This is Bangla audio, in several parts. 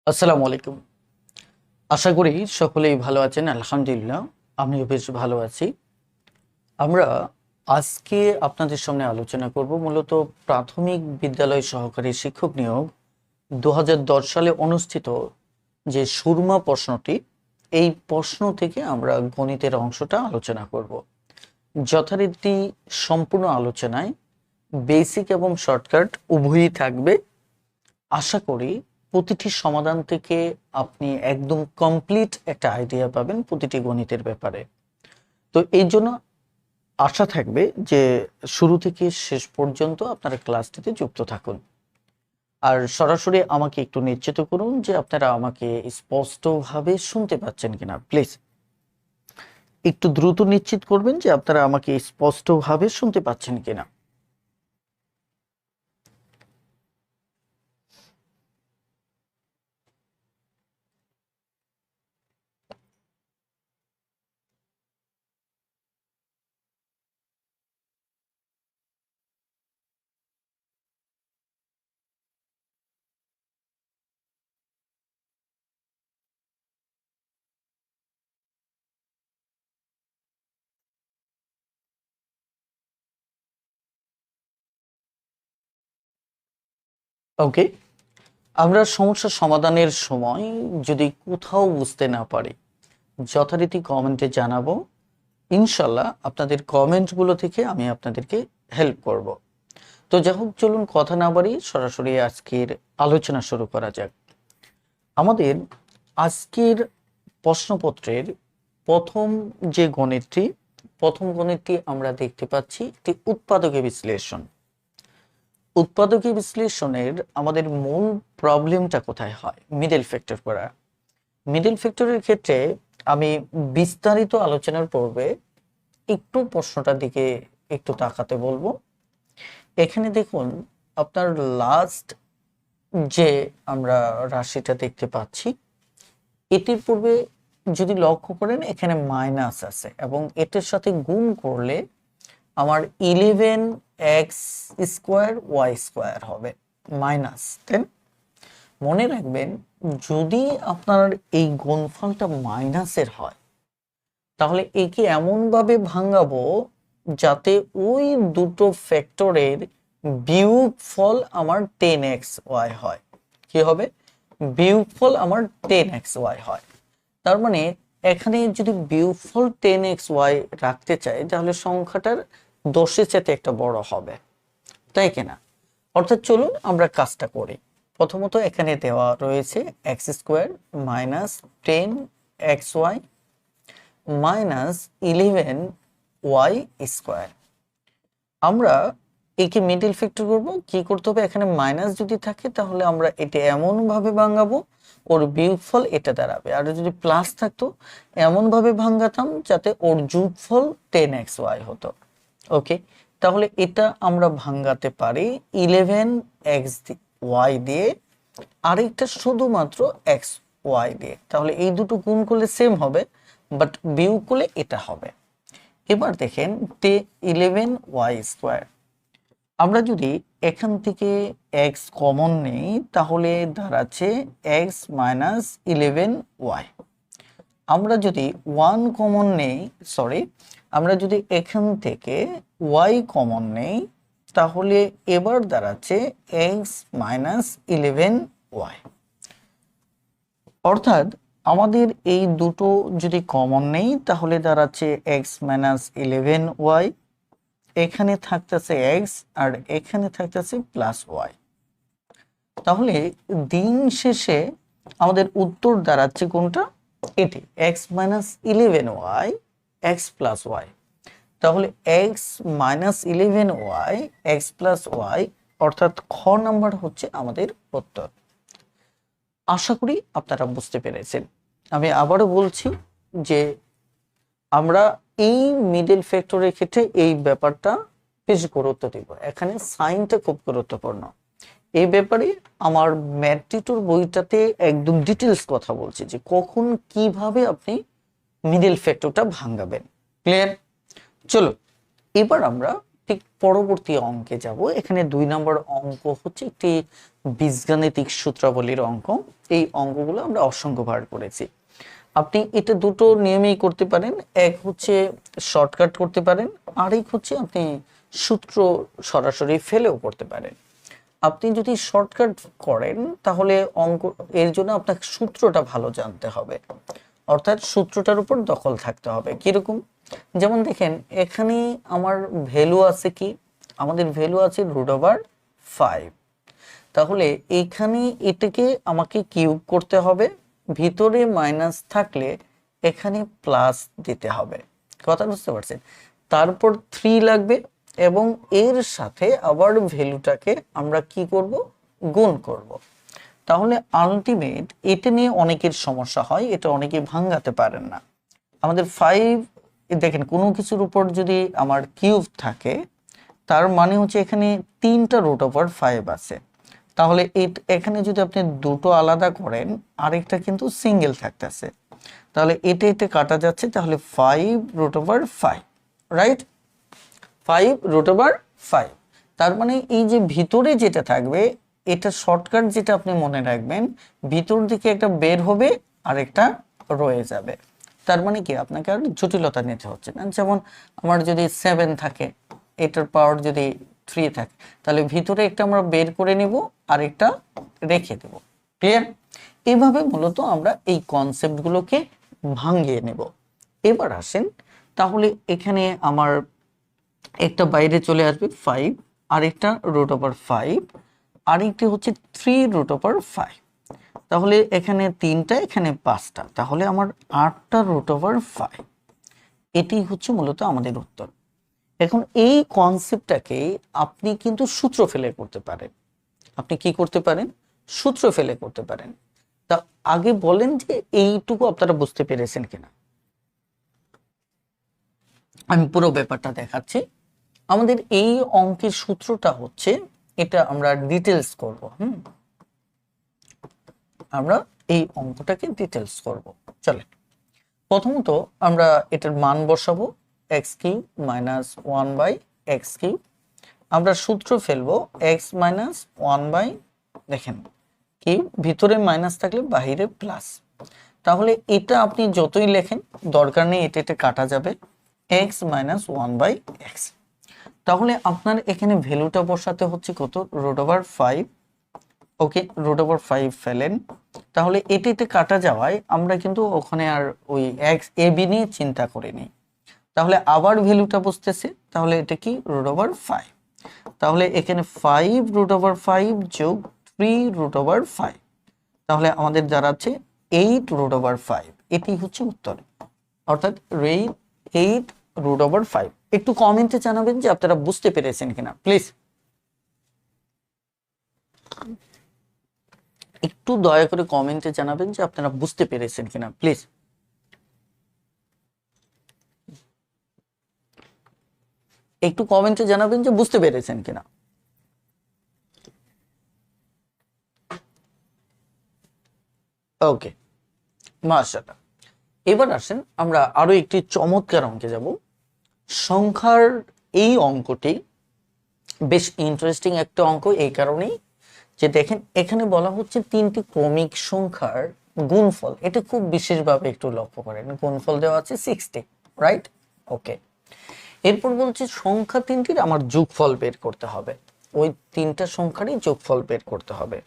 আসসালামু আলাইকুম। আশা করি সকলেই ভালো আছেন। আলহামদুলিল্লাহ আমিও বেশ ভালো আছি। আমরা আজকে আপনাদের সামনে আলোচনা করব মূলত প্রাথমিক বিদ্যালয় সহকারী শিক্ষক নিয়োগ ২০১০ সালে অনুষ্ঠিত যে সুরমা প্রশ্নটি, এই প্রশ্ন থেকে আমরা গণিতের অংশটা আলোচনা করব। যথারীতি সম্পূর্ণ আলোচনায় বেসিক এবং শর্টকাট উভয়ই থাকবে। আশা করি প্রতিটি সমাধান থেকে আপনি একদম কমপ্লিট একটা আইডিয়া পাবেন প্রতিটি গণিতের ব্যাপারে। তো এই জন্য আশা থাকবে যে শুরু থেকে শেষ পর্যন্ত আপনারা ক্লাসটিতে যুক্ত থাকুন। আর সরাসরি আমাকে একটু নিশ্চিত করুন যে আপনারা আমাকে স্পষ্টভাবে শুনতে পাচ্ছেন কিনা। প্লিজ একটু দ্রুত নিশ্চিত করবেন যে আপনারা আমাকে স্পষ্টভাবে শুনতে পাচ্ছেন কিনা। ওকে, আমরা সমস্যা সমাধানের সময় যদি কোথাও বুঝতে না পারি যথারীতি কমেন্টে জানাবো। ইনশাল্লাহ আপনাদের কমেন্টগুলো থেকে আমি আপনাদেরকে হেল্প করব। তো যাই হোক, চলুন কথা না বাড়ি সরাসরি আজকের আলোচনা শুরু করা যাক। আমাদের আজকের প্রশ্নপত্রের প্রথম যে গণিতটি, আমরা দেখতে পাচ্ছি একটি উৎপাদকীয় বিশ্লেষণ। উৎপাদকীয় বিশ্লেষণের আমাদের মূল প্রবলেমটা কোথায় হয়? মিডল ফ্যাক্টর করা। মিডল ফ্যাক্টরের ক্ষেত্রে আমি বিস্তারিত আলোচনার পূর্বে একটু প্রশ্নটার দিকে একটু তাকাতে বলবো। এখানে দেখুন, আপনার লাস্ট যে আমরা রাশিটা দেখতে পাচ্ছি, এটির পূর্বে যদি লক্ষ্য করেন এখানে মাইনাস আছে এবং এটার সাথে গুণ করলে আমার 11x² y² হবে মাইনাস 10। মনে রাখবেন, যদি আপনার এই গুণফলটা মাইনাসের হয় তাহলে একে এমনভাবে ভাঙাবো যাতে ওই দুটো ফ্যাক্টরের বিয়োগফল আমার 10xy হয়। কি হবে? বিয়োগফল আমার 10xy হয়। তার মানে এখানে যদি বিয়োগফল 10xy রাখতে চাই তাহলে সংখ্যাটার 10-এর চাইতে একটা বড় হবে, তাই কিনা? অর্থাৎ চলুন আমরা কাজটা করি। প্রথমত এখানে দেওয়া রয়েছে x² minus 10xy minus 11y²। আমরা একে মিডল ফ্যাক্টর করব। কি করতে হবে? এখানে মাইনাস যদি থাকে তাহলে আমরা এটা এমন ভাবে ভাঙাবো ওর বিয়োগফল এটা দাঁড়াবে, আর যদি প্লাস থাকতো এমন ভাবে ভাঙাতাম যাতে ওর যোগফল 10xy হতো। ওকে, তাহলে এটা আমরা ভাঙাতে পারি 11xy দিয়ে, আরেকটা শুধুমাত্র xy দিয়ে। তাহলে এই দুটো গুণ করলে সেম হবে, বাট বিয়োগ করলে এটা হবে। এবার দেখেন 11y²। আমরা যদি এখান থেকে x কমন নেই তাহলে দাঁড়াচ্ছে x মাইনাস 11y। আমরা যদি 1 কমন নেই, আমরা যদি এখান থেকে y কমন নেই তাহলে এবার দাঁড়াচ্ছে x মাইনাস 11y। অর্থাৎ আমাদের এই দুটো যদি কমন নেই তাহলে দাঁড়াচ্ছে x মাইনাস 11y, এখানে থাকতেছে x আর এখানে থাকতেছে প্লাস y। তাহলে দিন শেষে আমাদের উত্তর দাঁড়াচ্ছে কোনটা? এটি x minus 11y x plus y। তাহলে x minus 11y x plus y, অর্থাৎ খ নাম্বার হচ্ছে আমাদের উত্তর। আশা করি আপনারা বুঝতে পেরেছেন। আমি আবারও বলছি যে আমরা এই মিডল ফ্যাক্টরের ক্ষেত্রে এই ব্যাপারটা বেশ গুরুত্ব দিব। এখানে সাইনটা খুব গুরুত্বপূর্ণ। এই ব্যাপারে আমার ম্যাথটিটুর বইটাতে একদম ডিটেলস কথা বলছি যে কখন কিভাবে আপনি মিডল ফ্যাক্টরটা ভাঙাবেন। ক্লিয়ার? চলো এবার আমরা ঠিক পরবর্তী অঙ্কে যাব। এখানে 2 নম্বর অঙ্ক হচ্ছে একটি বীজগাণিতিক সূত্রাবলীর অঙ্ক। এই অঙ্কগুলো আমরা অসংখ্যবার করেছি। আপনি এটা দুটো নিয়মেই করতে পারেন। এক হচ্ছে শর্টকাট করতে পারেন, আরেক হচ্ছে আপনি সূত্র সরাসরি ফেলেও করতে পারেন। আপনি যদি শর্টকাট করেন তাহলে অঙ্ক, এর জন্য আপনাকে সূত্রটা ভালো জানতে হবে, অর্থাৎ সূত্রটার উপর দখল থাকতে হবে। কিরকম? যেমন দেখেন, এখানে আমার ভ্যালু আছে কি? আমাদের ভ্যালু আছে √5। তাহলে এখানে এটাকে আমাকে কিউব করতে হবে, ভিতরে মাইনাস থাকলে এখানে প্লাস দিতে হবে। কথা বুঝতে পারছেন? তারপর 3 লাগবে এবং এর সাথে আবার ভ্যালুটাকে আমরা কি করব? গুণ করব। তাহলে আলটিমেট এটা নিয়ে অনেকের সমস্যা হয়, এটা অনেকে ভাঙাতে পারেন না। আমাদের 5, দেখেন কোনো কিছুর উপর যদি আমার কিউব থাকে তার মানে হচ্ছে এখানে 3টা √5 আছে। তাহলে এখানে যদি আপনি দুটো আলাদা করেন, আরেকটা কিন্তু সিঙ্গেল থাকতেছে, তাহলে এটা কাটা যাচ্ছে, তাহলে 5√5, রাইট? 5√5। তার মানে এই যে ভিতরে যেটা থাকবে, এটা শর্টকাট যেটা আপনি মনে রাখবেন, ভিতর দিকে একটা বের হবে আর একটা রয়ে যাবে। তার মানে কি, আপনাকে আর জটিলতা নিতে হচ্ছে না। যেমন আমার যদি 7 থাকে, এটার পাওয়ার যদি 3 থাকে, তাহলে ভিতরে একটা আমরা বের করে নিব আর একটা রেখে দেব। ক্লিয়ার? এভাবে মূলত আমরা এই কনসেপ্টগুলোকে ভাঙিয়ে নেব। এবার আসেন, তাহলে এখানে আমার একটা বাইরে চলে আসবে 5, আরেকটা √5, আরেকটি হচ্ছে 3√5। তাহলে এখানে 3টা, এখানে 5টা, তাহলে আমার 8টা √5। এটি হচ্ছে মূলত আমাদের উত্তর। এখন এই কনসেপ্টটাকে আপনি কিন্তু সূত্র ফেলে করতে পারেন। আপনি কি করতে পারেন? সূত্র ফেলে করতে পারেন। তা আগে বলেন যে এইটুকু আপনারা বুঝতে পেরেছেন কিনা। আমি পুরো ব্যাপারটা দেখাচ্ছি। আমাদের এই অঙ্কের সূত্রটা হচ্ছে, এটা আমরা ডিটেলস করব। আমরা এই অঙ্কটাকে ডিটেলস করব। চলেন, প্রথমত আমরা এটার মান বসাবো, x³ - 1/x³। আমরা সূত্র ফেলবো x - 1/, দেখেন কি, ভিতরে মাইনাস থাকলে বাহিরে প্লাস। তাহলে এটা আপনি যতই লেখেন দরকার নেই, এটা কাটা যাবে, x - 1/x। তাহলে আপনার এখানে ভ্যালুটা বসাতে হচ্ছে কত? √5। ওকে, √5 ফেলেন। তাহলে এটা কাটা যাওয়ায় আমরা কিন্তু ওখানে আর ওই ab নিয়ে চিন্তা করিনি। তাহলে আবার ভ্যালুটা বসতেছে, তাহলে এটা কি? √5। তাহলে এখানে 5√5 যোগ 3√5, তাহলে আমাদের দাঁড়াচ্ছে 8√5। এটি হচ্ছে উত্তর, অর্থাৎ 8√5। একটু কমেন্টে জানাবেন যে আপনারা বুঝতে পেরেছেন কিনা, প্লিজ। একটু দয়া করে কমেন্টে জানাবেন যে আপনারা বুঝতে পেরেছেন কিনা, প্লিজ। একটু কমেন্টে জানাবেন যে বুঝতে পেরেছেন কিনা। ওকে, মাশাআল্লাহ। এবার আসেন আমরা আরো একটি চমৎকার অঙ্কে যাব। সংখ্যার এই অঙ্কটি বেশ ইন্টারেস্টিং একটা অঙ্ক, এই কারণেই যে দেখেন এখানে বলা হচ্ছে 3টি ক্রমিক সংখ্যার গুণফল। এটা খুব বিশেষভাবে একটু লক্ষ্য করেন, গুণফল দেওয়া আছে 60, রাইট? ওকে, এরপর বলছে সংখ্যা 3টির আমার যোগফল বের করতে হবে। ওই 3টা সংখ্যারই যোগফল বের করতে হবে।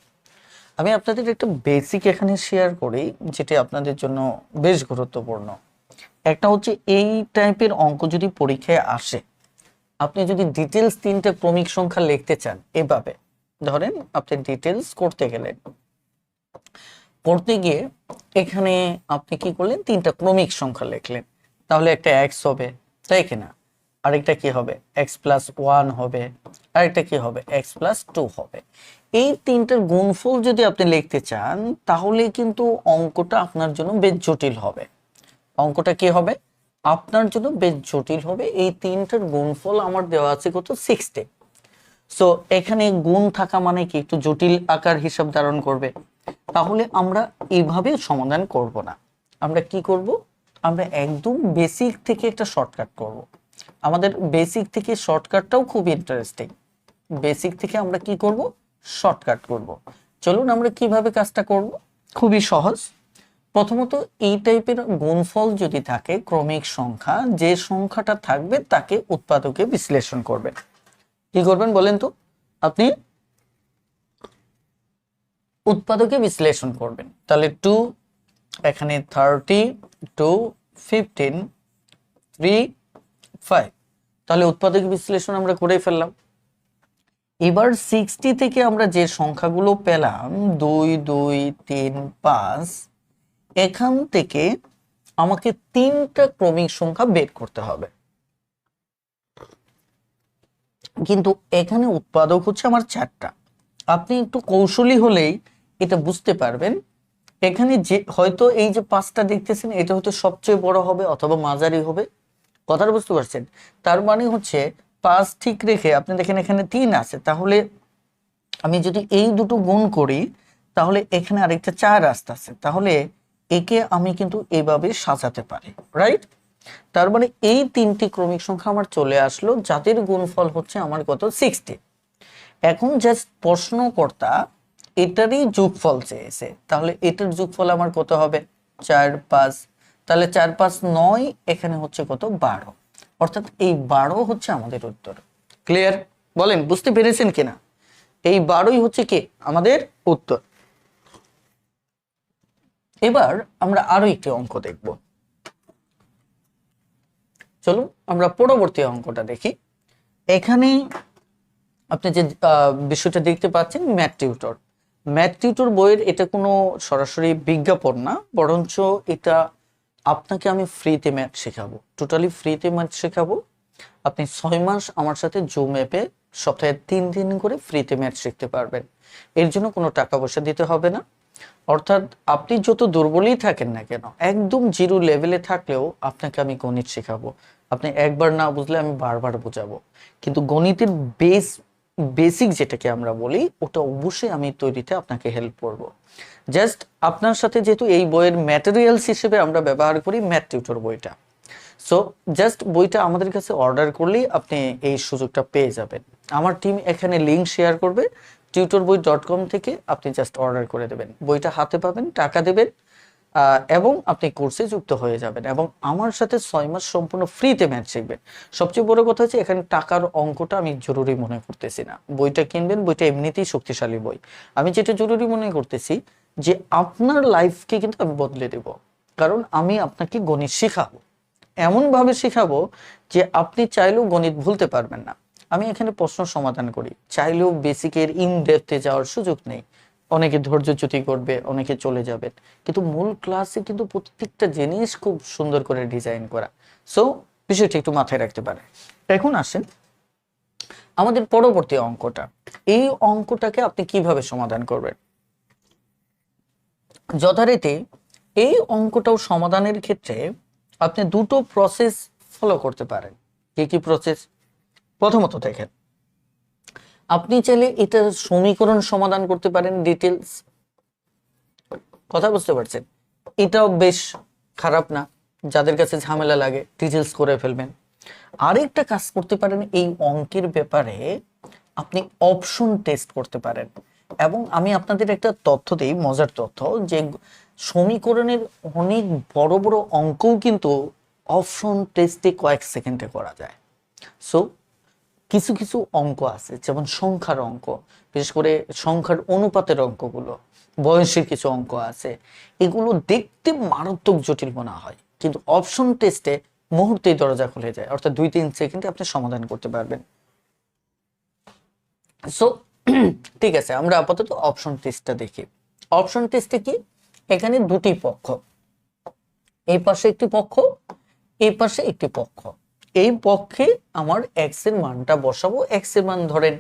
আমি আপনাদের একটা বেসিক এখানে শেয়ার করি, যেটা আপনাদের জন্য বেশ গুরুত্বপূর্ণ। একটা হচ্ছে, এই টাইপের অঙ্ক যদি পরীক্ষায় আসে, আপনি যদি ডিটেলস 3টা ক্রমিক সংখ্যা লিখতে চান, এভাবে ধরেন আপনি ডিটেলস করতে গেলেন, করতে গিয়ে এখানে আপনি কি করলেন? 3টা ক্রমিক সংখ্যা লিখলেন, তাহলে একটা x হবে, তাই কিনা? আরেকটা কি হবে? x+1 হবে, আরেকটা কি হবে? x+2 হবে। এই 3টার গুণফল যদি আপনি লিখতে চান, তাহলে কিন্তু অঙ্কটা আপনার জন্য বেশ জটিল হবে। অঙ্কটা কি হবে? আপনার জন্য বেশ জটিল হবে। এই 3টার গুণফল আমার দেওয়া আছে কত? 60। সো এখানে গুণ থাকা মানে কি একটু জটিল আকার হিসাব ধারণ করবে। তাহলে আমরা এইভাবে সমাধান করব না, আমরা কি করব? আমরা একদম বেসিক থেকে একটা শর্টকাট করব। আমাদের বেসিক থেকে শর্টকাটটাও খুব ইন্টারেস্টিং। বেসিক থেকে আমরা কি করব, শর্টকাট করব। চলুন আমরা কিভাবে কাজটা করব, খুবই সহজ। প্রথমত এই টাইপের গুণফল যদি থাকে ক্রমিক সংখ্যা, যে সংখ্যাটা থাকবে তাকে উৎপাদকে বিশ্লেষণ করবেন। কি করবেন বলেন তো? আপনি উৎপাদকে বিশ্লেষণ করবেন। তাহলে 2, এখানে 30, 2, 15, 3, 5, তাহলে উৎপাদক বিশ্লেষণ আমরা করে ফেললাম। এবার 60 থেকে আমরা যে সংখ্যাগুলো পেলাম 2, 2, 3, 5, এখান থেকে আমাকে 3টা ক্রমিক সংখ্যা বের করতে হবে। কিন্তু এখানে উৎপাদক হচ্ছে আমার 4টা। আপনি একটু কৌশলী হলেই এটা বুঝতে পারবেন। এখানে যে হয়তো এই যে 5টা দেখতেছেন এটা হয়তো সবচেয়ে বড় হবে অথবা মাঝারি হবে, কথাটা বুঝতে পারছেন? তার মানে হচ্ছে 5 ঠিক রেখে আপনি দেখেন এখানে 3 আছে, তাহলে আমি যদি এই দুটো গুণ করি তাহলে এখানে আরেকটা 4 আসতেছে, তাহলে একে আমি কিন্তু এইভাবে সাজাতে পারি, রাইট? তার মানে এই 3টি ক্রমিক সংখ্যা আমার চলে আসলো, যাদের গুণফল হচ্ছে আমার কত, 60। এখন জাস্ট প্রশ্নকর্তা এটারই যোগফল চেয়েছে, তাহলে এটার যোগফল আমার কত হবে, 4, 5, তাহলে 4, 5, 9, এখানে হচ্ছে কত, 12। অর্থাৎ এই 12 হচ্ছে আমাদের উত্তর। ক্লিয়ার? বলেন বুঝতে পেরেছেন কিনা? এই 12ই হচ্ছে কি আমাদের উত্তর। এবার আমরা আরো একটি অঙ্ক দেখব। চলুন আমরা পরবর্তী অঙ্কটা দেখি। এখানে আপনি যে বিষয়টা দেখতে পাচ্ছেন ম্যাথ টিউটর বইয়ের এটা কোনো সরাসরি বিজ্ঞাপন না, বরঞ্চ এটা আপনাকে আমি ফ্রিতে ম্যাথ শেখাবো, টোটালি ফ্রিতে ম্যাথ শেখাবো। আপনি 6 মাস আমার সাথে জুম অ্যাপে সপ্তাহে 3 দিন করে ফ্রিতে ম্যাথ শিখতে পারবেন। এর জন্য কোনো টাকা পয়সা দিতে হবে না। অর্থাৎ আপনি যত দুর্বলই থাকেন না কেন, একদম জিরো লেভেলে থাকলেও আপনাকে আমি গণিত শেখাবো। আপনি একবার না বুঝলে আমি বারবার বোঝাবো। কিন্তু গণিতের বেসিক যেটাকে আমরা বলি ওটা অবশ্যই আমি তৈরিতে আপনাকে হেল্প করব। জাস্ট আপনার সাথে যেহেতু এই বইয়ের ম্যাটেরিয়ালস হিসেবে আমরা ব্যবহার করি ম্যাথ টিউটর বইটা, সো জাস্ট বইটা আমাদের কাছে অর্ডার করলেই আপনি এই সুযোগটা পেয়ে যাবেন। আমার টিম এখানে লিঙ্ক শেয়ার করবে, tutorboi.com থেকে আপনি জাস্ট অর্ডার করে দেবেন, বইটা হাতে পাবেন, টাকা দেবেন, এবং আপনি কোর্সে যুক্ত হয়ে যাবেন এবং আমার সাথে 6 মাস সম্পূর্ণ ফ্রিতে ম্যাথ শিখবেন। সবচেয়ে বড় কথা হচ্ছে এখানে টাকার অঙ্কটা আমি জরুরি মনে করতেছি না। বইটা কিনবেন, বইটা এমনিতেই শক্তিশালী বই। আমি যেটা জরুরি মনে করতেছি যে আপনার লাইফকে কিন্তু আমি বদলে দেব, কারণ আমি আপনাকে গণিত শেখাবো, এমন ভাবে শেখাবো যে আপনি চাইলেও গণিত ভুলতে পারবেন না। আমি এখানে প্রশ্ন সমাধান করি, চাইলেও বেসিকের ইন ডেপথে যাওয়ার সুযোগ নেই। অনেকে ধৈর্যচ্যুতি করবে, অনেকে চলে যাবেন, কিন্তু মূল ক্লাসে কিন্তু প্রত্যেকটা জিনিস খুব সুন্দর করে ডিজাইন করা। সো বিষয়টি একটু মাথায় রাখতে পারে। এখন আসেন আমাদের পরবর্তী অঙ্কটা। এই অঙ্কটাকে আপনি কিভাবে সমাধান করবেন? যথারীতি এই অঙ্কটাও সমাধানের ক্ষেত্রে আপনি দুটো প্রসেস ফলো করতে পারেন। কি কি প্রসেস? প্রথমত দেখেন, আপনি চাইলে এটা সমীকরণ সমাধান করতে পারেন ডিটেলস, কথা বুঝতে পারছেন? এটাও বেশ খারাপ না, যাদের কাছে ঝামেলা লাগে ডিটেলস করে ফেলবেন। আরেকটা কাজ করতে পারেন, এই অঙ্কের ব্যাপারে আপনি অপশন টেস্ট করতে পারেন। এবং আমি আপনাদের একটা তথ্য দিই, মজার তথ্য, যে সমীকরণের অনেক বড় বড় অঙ্কও কিন্তু অপশন টেস্টে কয়েক সেকেন্ডে করা যায়। সো কিছু কিছু অঙ্ক আছে, যেমন সংখ্যার অঙ্ক, বিশেষ করে সংখ্যার অনুপাতের অঙ্কগুলো, বয়সের কিছু অঙ্ক আছে, এগুলো দেখতে মারাত্মক জটিল মনে হয়, কিন্তু অপশন টেস্টে মুহূর্তেই দরজা খুলে যায়, অর্থাৎ 2-3 সেকেন্ডে আপনি সমাধান করতে পারবেন। সো ঠিক আছে, আমরা আপাতত অপশন টেস্টটা দেখি। অপশন টেস্টে কি, এখানে দুটি পক্ষ, এই পাশে একটি পক্ষ, এই পাশে একটি পক্ষ। এই পক্ষে আমার এক্স এর মানটা বসাবো। এক্স এর মান ধরেন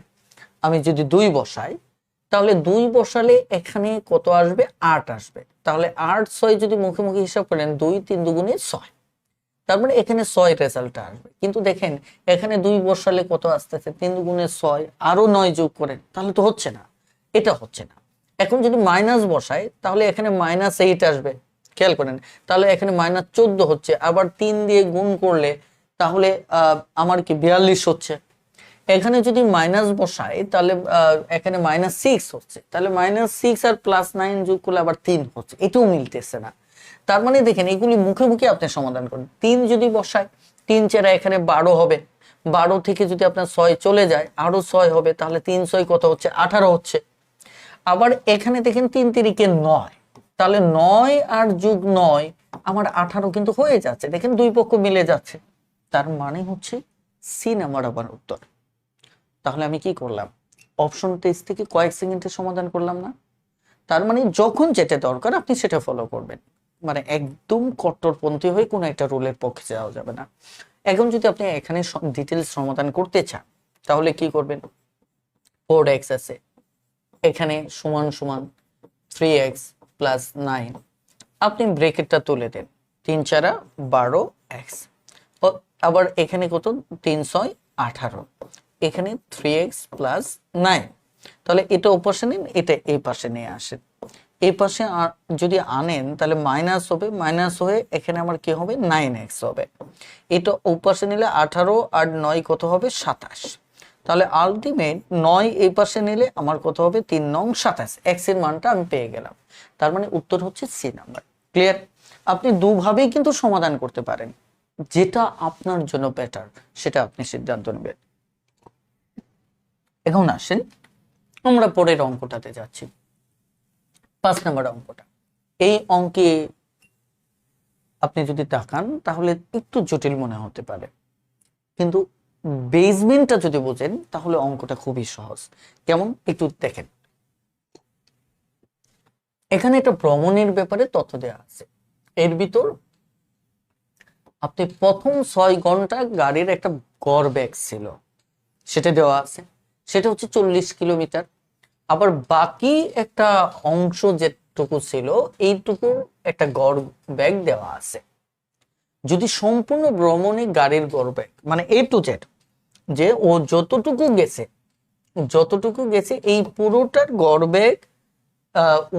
আমি যদি 2 বসাই, তাহলে 2 বসালে এখানে কত আসবে, 8 আসবে। তাহলে 8, 6 যদি মুখে মুখে হিসাব করেন, 2, 3 দুগুণে 6, তার মানে এখানে 6 রেজাল্টটা আসবে। কিন্তু দেখেন এখানে 2 বসালে কত আসতেছে, 3 দুগুণে 6, আরো 9 যোগ করেন, তাহলে তো হচ্ছে না, এটা হচ্ছে না। এখন যদি মাইনাস বসাই, তাহলে এখানে -8 আসবে, খেয়াল করেন, তাহলে এখানে -14 হচ্ছে। আবার 3 দিয়ে গুণ করলে তাহলে আমার কি 42 হচ্ছে। এখানে যদি মাইনাস বসাই তাহলে এখানে -6 হচ্ছে, তাহলে -6 আর +9 যোগ করলে আবার 3 হচ্ছে, এটাও মিলতেছে না। তার মানে দেখেন এগুলি মুখে মুখে আপনি সমাধান করেন। 3 যদি বসায় 3 4 এখানে 12 হবে, 12 থেকে যদি আপনার 6 চলে যায় আরো 6 হবে, তাহলে 3 6 কত হচ্ছে 18 হচ্ছে। আবার এখানে দেখেন 3 3 9, তাহলে 9 আর যোগ 9 আমার 18 কিন্তু হয়ে যাচ্ছে, দেখেন দুই পক্ষ মিলে যাচ্ছে। তার মানে হচ্ছে সি নাম্বার আমার উত্তর। তাহলে আমি কি করলাম, অপশন টেস্ট থেকে কয়েক সেকেন্ডে সমাধান করলাম না। তার মানে যখন যেটা দরকার আপনি সেটা ফলো করবেন, মানে একদম কট্টরপন্থী হয়ে কোনো একটা রুলের পক্ষে যাওয়া যাবে না। এখন যদি আপনি এখানে ডিটেলস সমাধান করতে চান তাহলে কি করবেন, 4x আছে এখানে সমান সমান 3x প্লাস 9, আপনি ব্রেকেটটা তুলে দেন, 3 4 12x, আবার এখানে কত 3 6 18, এখানে 3x প্লাস 9, তাহলে এটা ওপাশে নিন, এটা এই পাশে নিয়ে আসেন। এই পাশে যদি আনেন তাহলে মাইনাস হবে, মাইনাস হয়ে এখানে আমার কি হবে 9x হবে। এটা ওপাশে নিলে 18 আর 9 কত হবে 27, তাহলে আলটিমেট 9 এই পাশে নিলে আমার কত হবে 3 9 27, x এর মানটা আমি পেয়ে গেলাম। তার মানে উত্তর হচ্ছে সি নাম্বার। ক্লিয়ার? আপনি দুভাবেই কিন্তু সমাধান করতে পারেন, যেটা আপনার জন্য বেটার সেটা আপনি সিদ্ধান্ত নেবেন। এখন আসেন আমরা পরের অঙ্কটাতে যাচ্ছি, 5 নম্বর অঙ্কটা। এই অঙ্কে আপনি যদি তাকান তাহলে একটু জটিল মনে হতে পারে, কিন্তু বেসমেন্টটা যদি বোঝেন তাহলে অঙ্কটা খুবই সহজ। কেমন একটু দেখেন, এখানে একটা ভ্রমণের ব্যাপারে তথ্য দেওয়া আছে। এর ভিতর আপনি প্রথম 6 ঘন্টা গাড়ির একটা গড় বেগ ছিল সেটা দেওয়া আছে, সেটা হচ্ছে 40 কিলোমিটার। আবার বাকি একটা অংশ যেটুকু ছিল এইটুকু একটা গড় বেগ দেওয়া আছে। যদি সম্পূর্ণ ভ্রমণে গাড়ির গড় বেগ মানে এ টু জেড, যে ও যতটুকু গেছে এই পুরোটার গড় বেগ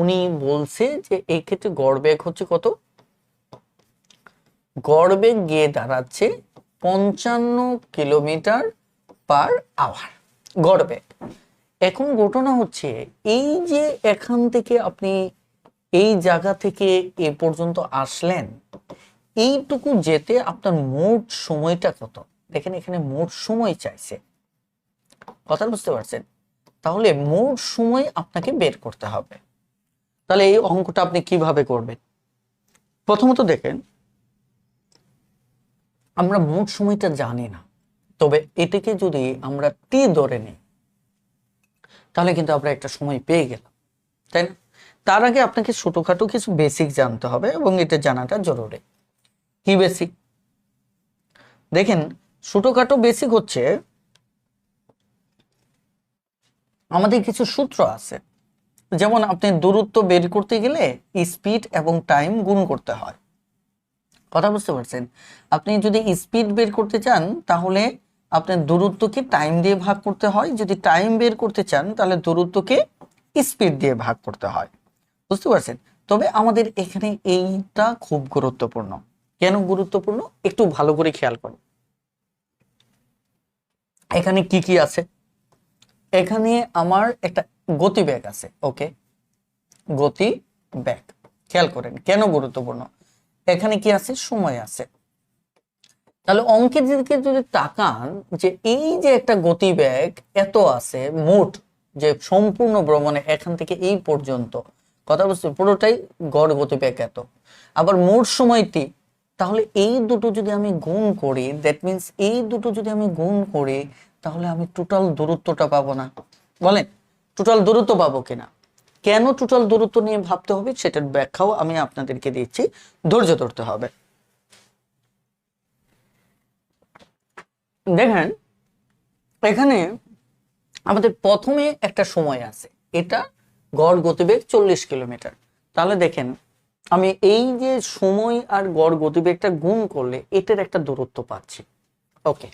উনি বলছে যে এই ক্ষেত্রে গড় বেগ হচ্ছে কত, গড় বেগ গিয়ে দাঁড়াচ্ছে 55 কিলোমিটার পার আওয়ার গড় বেগ। এখন ঘটনা হচ্ছে এই যে এখান থেকে আপনি এই জায়গা থেকে এ পর্যন্ত আসলেন, এইটুকু যেতে আপনার মোট সময়টা কত, দেখেন এখানে মোট সময় চাইছে, কথা বুঝতে পারছেন? তাহলে মোট সময় আপনাকে বের করতে হবে। তাহলে এই অঙ্কটা আপনি কিভাবে করবেন? প্রথমত দেখেন আমরা মোট সময়টা জানি না, তবে এটাকে যদি আমরা টি ধরে নিই তাহলে কিন্তু আমরা একটা সময় পেয়ে গেলাম, তাই না? তার আগে আপনাকে ছোটখাটো কিছু বেসিক জানতে হবে এবং এটা জানাটা জরুরি। কি বেসিক? দেখেন ছোটখাটো বেসিক হচ্ছে আমাদের কিছু সূত্র আছে, যেমন আপনি দূরত্ব বের করতে গেলে স্পিড এবং টাইম গুণ করতে হয়, কথা বুঝতে পারছেন? আপনি যদি স্পিড বের করতে চান তাহলে আপনার দূরত্বকে টাইম দিয়ে ভাগ করতে হয়, যদি টাইম বের করতে চান তাহলে দূরত্বকে স্পিড দিয়ে ভাগ করতে হয়, বুঝতে পারছেন? তবে আমাদের এখানে এইটা খুব গুরুত্বপূর্ণ। কেন গুরুত্বপূর্ণ একটু ভালো করে খেয়াল করুন। এখানে কি কি আছে, এখানে আমার একটা গতিবেগ আছে, ওকে, গতিবেগ খেয়াল করেন কেন গুরুত্বপূর্ণ। এখানে কি আছে, সময় আছে। তাহলে অঙ্কের দিকে যদি তাকান যে এই যে একটা গতিবেগ এত আছে মোট, যে সম্পূর্ণ ভ্রমণে এখান থেকে এই পর্যন্ত, কথা বুঝতে পুরোটাই গড় গতিবেগ এত, আবার মোট সময়টি, তাহলে এই দুটো যদি আমি গুণ করি, দ্যাট মিন্স এই দুটো যদি আমি গুণ করি তাহলে আমি টোটাল দূরত্বটা পাবো না। বলেন টোটাল দূরত্ব পাবো কিনা? কেন টোটাল দূরত্ব নিয়ে ভাবতে হবে সেটার ব্যাখ্যাও আমি আপনাদেরকে দিচ্ছি, ধৈর্য ধরতে হবে। দেখেন এখানে আমাদের প্রথমে একটা সময় আছে, এটা গড় গতিবেগ 40 কিলোমিটার। তাহলে দেখেন আমি এই যে সময় আর গড় গতিবেগটা গুণ করলে এটার একটা দূরত্ব পাচ্ছি, ওকে।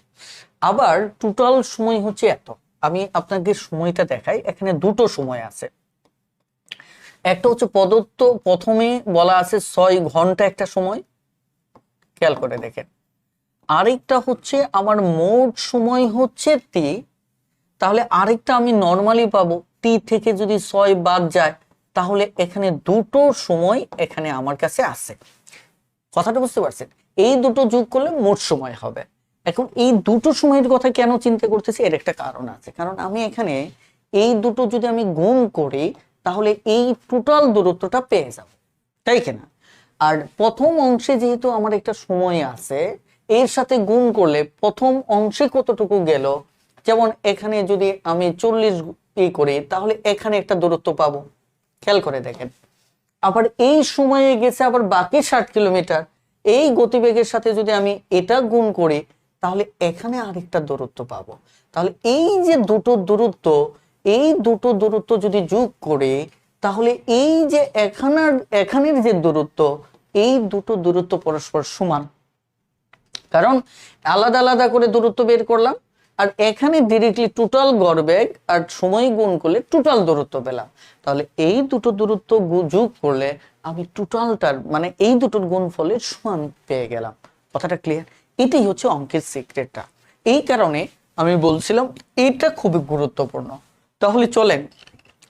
আবার টোটাল সময় হচ্ছে এত। আমি আপনাকে সময়টা দেখাই, এখানে দুটো সময় আছে, একটা হচ্ছে প্রদত্ত প্রথমে বলা আছে 6 ঘন্টা একটা সময়, খেয়াল করে দেখেন। আরেকটা হচ্ছে আমার মোট সময় হচ্ছে টি, তাহলে আরেকটা আমি নর্মালি পাবো টি থেকে যদি 6 বাদ যায় তাহলে এখানে দুটো সময় এখানে আমার কাছে আছে। কথাটা বুঝতে পারছেন? এই দুটো যোগ করলে মোট সময় হবে। এখন এই দুটো সময়ের কথা কেন চিন্তা করতেছি, এর একটা কারণ আছে। কারণ আমি এখানে এই দুটো যদি আমি গুণ করি তাহলে এই টোটাল দূরত্বটা পেয়ে যাব, তাই কিনা? আর প্রথম অংশে যেহেতু আমার একটা সময় আছে, এর সাথে গুণ করলে প্রথম অংশে কতটুকু গেল, যেমন এখানে যদি আমি 40 করি তাহলে এখানে একটা দূরত্ব পাবো, খেয়াল করে দেখেন। আবার এই সময়ে গেছে আবার বাকি 60 কিলোমিটার, এই গতিবেগের সাথে যদি আমি এটা গুণ করি তাহলে এখানে আরেকটা দূরত্ব পাবো। তাহলে এই যে দুটো দূরত্ব, এই দুটো দূরত্ব যদি যোগ করি তাহলে এই যে এখানের যে দূরত্ব, এই দুটো দূরত্ব পরস্পর সমান। কারণ আলাদা আলাদা করে দূরত্ব বের করলাম, আর এখানে ডিরেক্টলি টোটাল গড়বেগ আর সময় গুণ করলে টোটাল দূরত্ব পেলাম। তাহলে এই দুটো দূরত্ব যোগ করলে আমি টোটালটার মানে এই দুটোর গুণফলের সমান পেয়ে গেলাম। কথাটা ক্লিয়ার? এটাই হচ্ছে অঙ্কের সিক্রেটটা। এই কারণে আমি বলছিলাম এটা খুবই গুরুত্বপূর্ণ। তাহলে চলেন,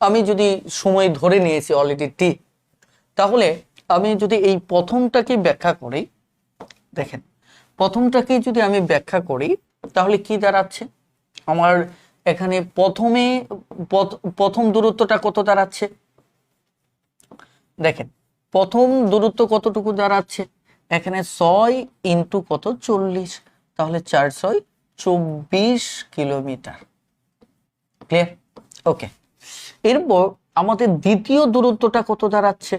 আমি যদি সময় ধরে নিয়েছি অলরেডি টি, তাহলে আমি যদি এই প্রথমটাকে ব্যাখ্যা করি, দেখেন প্রথমটাকে যদি আমি ব্যাখ্যা করি তাহলে কি দাঁড়াচ্ছে আমার এখানে প্রথম দূরত্বটা কত দাঁড়াচ্ছে, দেখেন প্রথম দূরত্ব কতটুকু দাঁড়াচ্ছে, এখানে 6 ইন্টু কত 40, তাহলে 4 6 24 কিলোমিটার। ক্লিয়ার? ওকে। এরপর আমাদের দ্বিতীয় দূরত্বটা কত দাঁড়াচ্ছে,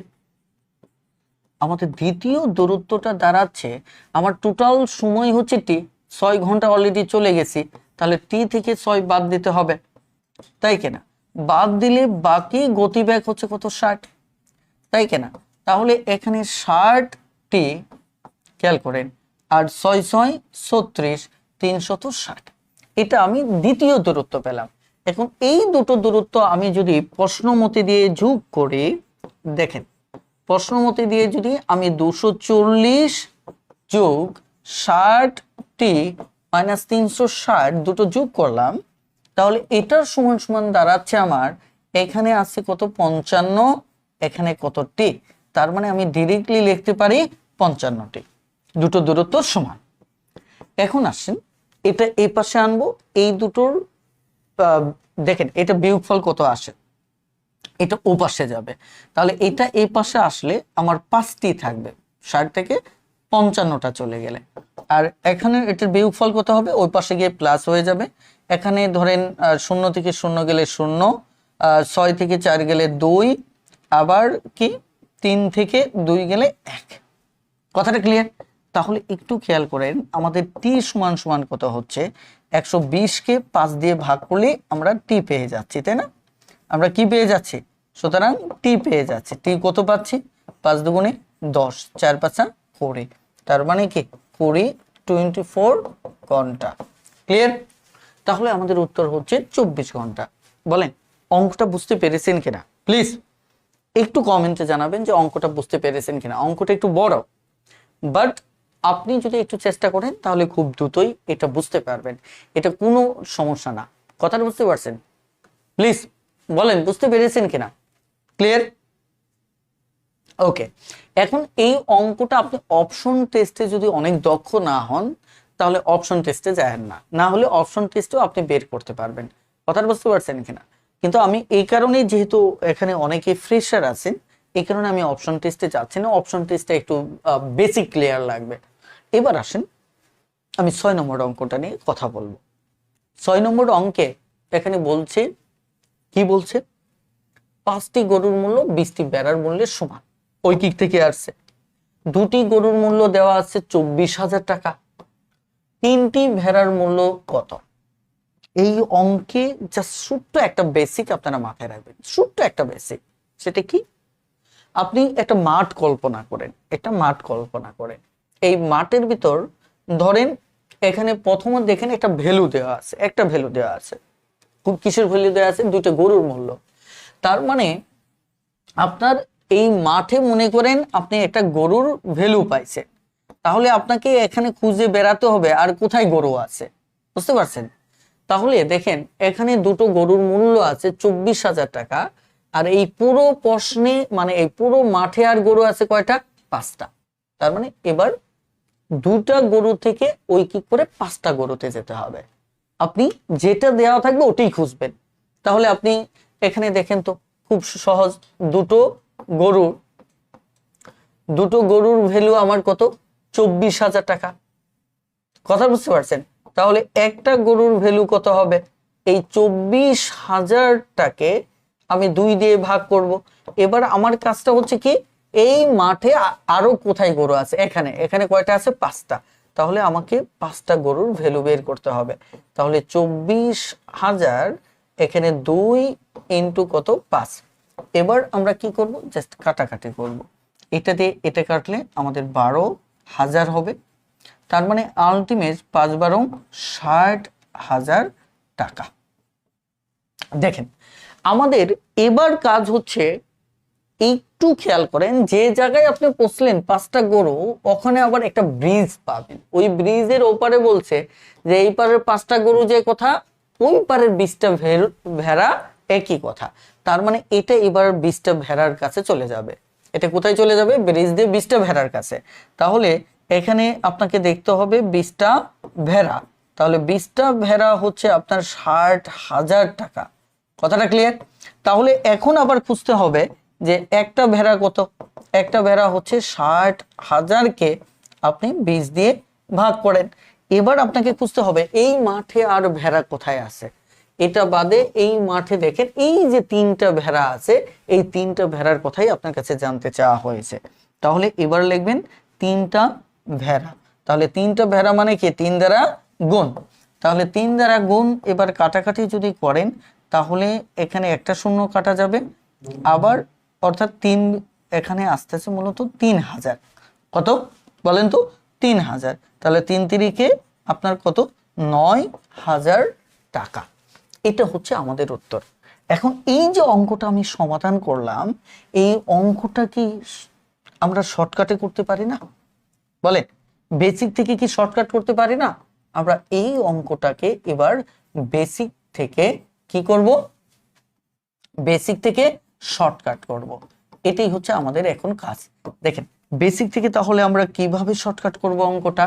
আমাদের দ্বিতীয় দূরত্বটা দাঁড়াচ্ছে আমার টোটাল সময় হচ্ছে টি, 6 ঘন্টা অলরেডি চলে গেছি, তাহলে টি থেকে 6 বাদ দিতে হবে, তাই কিনা? বাদ দিলে বাকি গতিবেগ হচ্ছে কত 60, তাই কিনা? তাহলে এখানে 60 টি, খেয়াল করেন, আর 6 6 36 360, এটা আমি দ্বিতীয় দূরত্ব পেলাম। এখন এই দুটো দূরত্ব আমি যদি প্রশ্নমতি দিয়ে যোগ করি, দেখেন প্রশ্নমতি দিয়ে যদি আমি 240 যোগ 60 টি মাইনাস 360 দুটো যোগ করলাম, তাহলে এটার সমান সমান দাঁড়াচ্ছে আমার এখানে আছে কত 55, এখানে কত টি, তার মানে আমি ডিরেক্টলি লিখতে পারি 55 টি, দুটো দূরত্ব সমান। এখন আসেন এটা এই পাশে আনবো, এই দুটোর দেখেন এটা বিয়োগফল কত আসে, এটা ও পাশে যাবে, তাহলে এটা এই পাশে আসলে আমার 5টি থাকবে, 60 থেকে 55টা চলে গেলে। আর এখানে এটার বিয়োগফল কত হবে, ওই পাশে গিয়ে প্লাস হয়ে যাবে। এখানে ধরেন 0 থেকে 0 গেলে 0, 6 থেকে 4 গেলে 2, আবার কি 3 থেকে 2 গেলে 1। কথাটা ক্লিয়ার? তাহলে একটু খেয়াল করেন আমাদের টি সমান সমান কত হচ্ছে, 120কে 5 দিয়ে ভাগ করলে আমরা টি পেয়ে যাচ্ছি, তাই না? আমরা কি পেয়ে যাচ্ছি, সুতরাং টি পেয়ে যাচ্ছি। টি কত পাচ্ছি, 5 দুগুণে 10, 4 5 40, তার মানে কি 24 ঘন্টা। ক্লিয়ার? তাহলে আমাদের উত্তর হচ্ছে 24 ঘন্টা। বলেন অঙ্কটা বুঝতে পেরেছেন কিনা? প্লিজ একটু কমেন্টে জানাবেন যে অঙ্কটা বুঝতে পেরেছেন কিনা। অঙ্কটা একটু বড়, বাট আপনি যদি একটু চেষ্টা করেন তাহলে খুব দ্রুতই এটা বুঝতে পারবেন, এটা কোনো সমস্যা না। কথাটা বুঝতে পারছেন? প্লিজ বলেন বুঝতে পেরেছেন কিনা। ক্লিয়ার? ওকে। এখন এই অঙ্কটা আপনি অপশন টেস্টে যদি অনেক দক্ষ না হন তাহলে অপশন টেস্টে যাবেন না, না হলে অপশন টেস্টেও আপনি বের করতে পারবেন। কথাটা বুঝতে পারছেন কিনা? কিন্তু আমি এই কারণে যেহেতু এখানে অনেকে ফ্রেশার আছেন, এই কারণে আমি অপশন টেস্টে যাচ্ছি না, অপশন টেস্টে একটু বেসিক ক্লিয়ার লাগবে। এবার আসেন আমি 6 নম্বর অঙ্কটা নিয়ে কথা বলবো। 6 নম্বর অঙ্কে এখানে বলছে কি বলছে, 5টি গরুর মূল্য 20টি ভেড়ার মূল্যের সমান। ঐকিক থেকে আসছে। 2টি গরুর মূল্য দেওয়া আছে 24,000 টাকা, 3টি ভেড়ার মূল্য কত? এই অঙ্কে জাস্ট ছোট্ট একটা বেসিক আপনারা মাথায় রাখবেন, ছোট্ট একটা বেসিক। সেটা কি, আপনি একটা মাঠ কল্পনা করেন, একটা মাঠ কল্পনা করেন। এই মাঠের ভিতর ধরেন এখানে প্রথমে দেখেন একটা ভ্যালু দেওয়া আছে, একটা ভ্যালু দেওয়া আছে। খুব কিসের ভ্যালু দেওয়া আছে, 2টা গরুর মূল্য। তার মানে আপনার এই মাঠে মনে করেন আপনি একটা গরুর ভ্যালু পাইছেন, তাহলে আপনাকে এখানে খুঁজে বেড়াতে হবে আর কোথায় গরু আছে, বুঝতে পারছেন? তাহলে দেখেন এখানে দুটো গরুর মূল্য আছে 24,000 টাকা, আর এই পুরো প্রশ্নে মানে এই পুরো মাঠে আর গরু আছে কয়টা? 5টা। তার মানে এবার দুটা গরু থেকে ওই কি করে 5টা গরুতে যেতে হবে। আপনি যেটা দেওয়া থাকবে ওটাই খুঁজবেন। তাহলে আপনি এখানে দেখেন তো খুব সহজ, গরুর দুটো গরুর ভ্যালু আমার কত? 24,000 টাকা। কথা বুঝতে পারছেন? তাহলে একটা গরুর ভ্যালু কত হবে? এই 24,000টাকে আমি 2 দিয়ে ভাগ করব। এবার আমার কাজটা হচ্ছে কি, এই মাঠে আরো কোথায় গরু আছে? এখানে এখানে কয়টা আছে? 5টা। তাহলে আমাকে 5টা গরুর ভ্যালু বের করতে হবে। তাহলে 24,000 এখানে 2 ইন্টু কত? 5। এবার আমরা কি করব? জাস্ট কাটাকাটি করব। এটা দিয়ে এটা কাটলে আমাদের 12,000 হবে। তার মানে আলটিমেট 5 × 60,000 টাকা। দেখেন আমাদের এবার কাজ হচ্ছে, একটু খেয়াল করেন, যে জায়গায় আপনি পৌঁছলেন 5টা গরু, ওখানে আবার একটা ব্রিজ পাবেন। ওই ব্রিজের ওপারে বলছে যে এই পারের 5টা গরু যে কথা, ওই পারের 20টা ভেড়া একই কথা। তার মানে এটা এবার 20টা ভেড়ার কাছে চলে যাবে। এটা কোথায় চলে যাবে? ব্রিজ দিয়ে 20টা ভেড়ার কাছে। তাহলে এখানে আপনাকে দেখতে হবে 20টা ভেড়া। তাহলে 20টা ভেড়া হচ্ছে আপনার 60,000 টাকা। কথাটা ক্লিয়ার? তাহলে এখন আবার খুঁজতে হবে যে একটা ভেড়া কত? একটা ভেড়া হচ্ছে 60,000কে আপনি 20 দিয়ে ভাগ করেন। এবার আপনাকে খুঁজতে হবে এই মাঠে আর ভেড়া কোথায় আছে। এটা বাদে এই মাঠে দেখেন এই যে 3টা ভেড়া আছে, এই 3টা ভেড়ার কথাই আপনার কাছে জানতে চাওয়া হয়েছে। তাহলে এবার লিখবেন 3টা ভেড়া। তাহলে 3টা ভেড়া মানে কি? 3 দ্বারা গুণ। তাহলে 3 দ্বারা গুণ। এবার কাটাকাটি যদি করেন তাহলে এখানে একটা শূন্য কাটা যাবে, আবার অর্থাৎ 3 এখানে আসতেছে মূলত 3,000। কত বলেন তো? 3,000। তাহলে 3 তিরিকে আপনার কত? 9,000 টাকা। এটা হচ্ছে আমাদের উত্তর। এখন এই যে অঙ্কটা আমি সমাধান করলাম, এই অঙ্কটা কি আমরা শর্টকাটে করতে পারি না? বলেন, বেসিক থেকে কি শর্টকাট করতে পারি না? আমরা এই অঙ্কটাকে এবার বেসিক থেকে কি করব? বেসিক থেকে শর্টকাট করব। এটাই হচ্ছে আমাদের এখন কাজ। দেখেন বেসিক থেকে তাহলে আমরা কিভাবে শর্টকাট করব অঙ্কটা?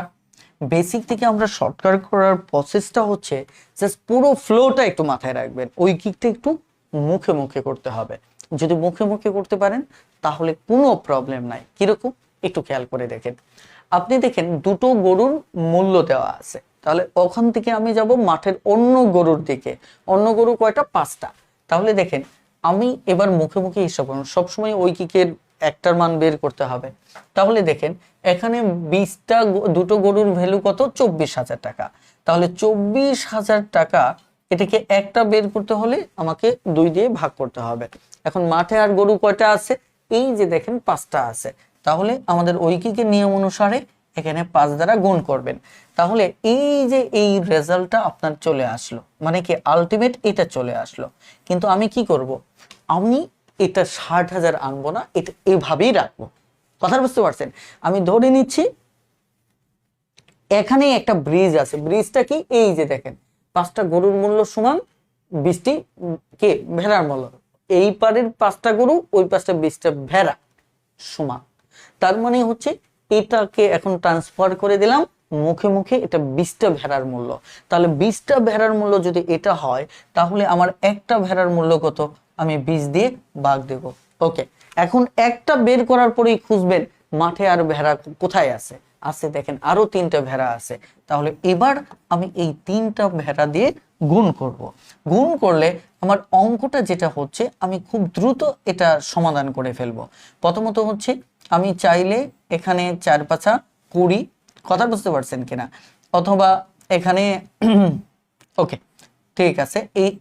বেসিক থেকে আমরা শর্টকাট করার প্রসেসটা হচ্ছে জাস্ট পুরো ফ্লোটা একটু মাথায় রাখবেন। ওই কিকটা একটু মুখে মুখে করতে হবে। যদি মুখে মুখে করতে পারেন তাহলে কোনো প্রবলেম নাই। কিরকম? একটু খেয়াল করে দেখেন। আপনি দেখেন দুটো গরুর মূল্য দেওয়া আছে। তাহলে ওখান থেকে আমি যাব মাঠের অন্য গরুর দিকে। অন্য গরু কয়টা? 5টা। তাহলে দেখেন আমি এবার মুখে মুখে হিসাব করব। সবসময় ওই কিকের একটার মান বের করতে হবে। তাহলে দেখেন এখানে 20টা দুটো গরুর ভ্যালু কত? 24,000 টাকা। তাহলে 24,000 টাকা এটাকে একটা বের করতে হলে আমাকে 2 দিয়ে ভাগ করতে হবে। এখন মাঠে আর গরু কয়টা আছে? এই যে দেখেন 5টা আছে। তাহলে আমাদের ঐকিকের নিয়ম অনুসারে এখানে 5 দ্বারা গুণ করবেন। তাহলে এই যে এই রেজাল্টটা আপনার চলে আসলো, মানে কি আলটিমেট এটা চলে আসলো। কিন্তু আমি কি করব? আমি এটা 60,000 আনবো না, এটা এভাবেই রাখবো। কথা বুঝতে পারছেন? আমি ধরে নিচ্ছি এখানে একটা ব্রিজ আছে। ব্রিজটা কি? এই যে দেখেন 5টা গরুর মূল্য সমান 20টি কে ভেড়ার মূল্য। এই পারের 5টা গরু, ওই 5টা 20টা ভেড়া সমান। তার মানে হচ্ছে এটাকে এখন ট্রান্সফার করে দিলাম মুখে মুখে, এটা 20টা ভেড়ার মূল্য। তাহলে 20টা ভেড়ার মূল্য যদি এটা হয় তাহলে আমার একটা ভেড়ার মূল্য কত? আমি 20 দিয়ে ভাগ দেব। ওকে, এখন একটা বের করার পরেই খুঁজবেন মাঠে আর ভেড়া কোথায় আছে। আছে দেখেন আরো 3টা ভেড়া আছে। তাহলে এবার আমি এই 3টা ভেড়া দিয়ে গুণ করব। গুণ করলে আমার অঙ্কটা যেটা হচ্ছে আমি খুব দ্রুত এটা সমাধান করে ফেলবো। প্রথমত হচ্ছে আমি চাইলে এখানে 4 × 5 = 20। কথা বুঝতে পারছেন কিনা? অথবা এখানে ওকে ঠিক আছে,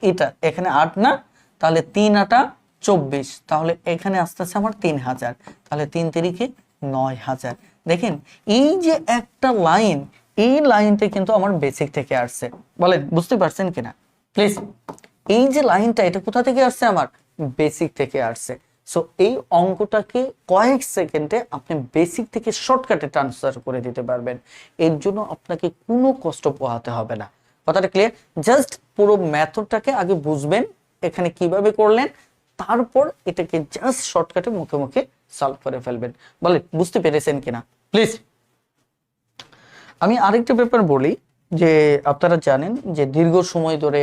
এটা এখানে 8 না, তাহলে 3 × 8 = 24। তাহলে এখানে আসতেছে আমার 3,000। তাহলে 3 তিরিকে 9,000। দেখেন এই যে একটা লাইন, এই লাইনটা কিন্তু আমার বেসিক থেকে আসছে। বলেন বুঝতে পারছেন কিনা প্লিজ? এই যে লাইনটা, এটা কোথা থেকে আসছে? আমার বেসিক থেকে আসছে। সো এই অঙ্কটাকে কয়েক সেকেন্ডে আপনি বেসিক থেকে শর্টকাটে ট্রান্সফার করে দিতে পারবেন। এর জন্য আপনাকে কোনো কষ্ট পোহাতে হবে না। কথাটা ক্লিয়ার? জাস্ট পুরো মেথডটাকে আগে বুঝবেন এখানে কিভাবে করলেন, তারপর এটাকে জাস্ট শর্টকাটে মুখে মুখে সলভ করে ফেলবেন। বলেন বুঝতে পেরেছেন কিনা প্লিজ। আমি আরেকটা ব্যাপার বলি যে আপনারা জানেন যে দীর্ঘ সময় ধরে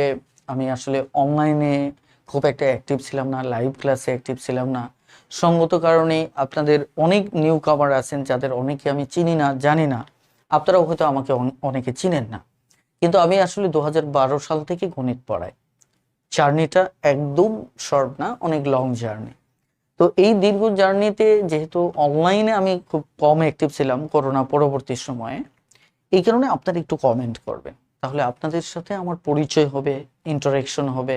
আমি আসলে অনলাইনে খুব একটা অ্যাক্টিভ ছিলাম না, লাইভ ক্লাসে অ্যাক্টিভ ছিলাম না। সঙ্গত কারণে আপনাদের অনেক নিউ কামার আছেন যাদের অনেকে আমি চিনি না, জানি না। আপনারাও হয়তো আমাকে অনেকে চিনেন না, কিন্তু আমি আসলে 2012 সাল থেকে গণিত পড়াই। জার্নিটা একদম শর্ট না, অনেক লং জার্নি। তো এই দীর্ঘ জার্নিতে যেহেতু অনলাইনে আমি খুব কম অ্যাক্টিভ ছিলাম করোনা পরবর্তী সময়ে, এই কারণে আপনারা একটু কমেন্ট করবেন, তাহলে আপনাদের সাথে আমার পরিচয় হবে, ইন্টারেকশন হবে,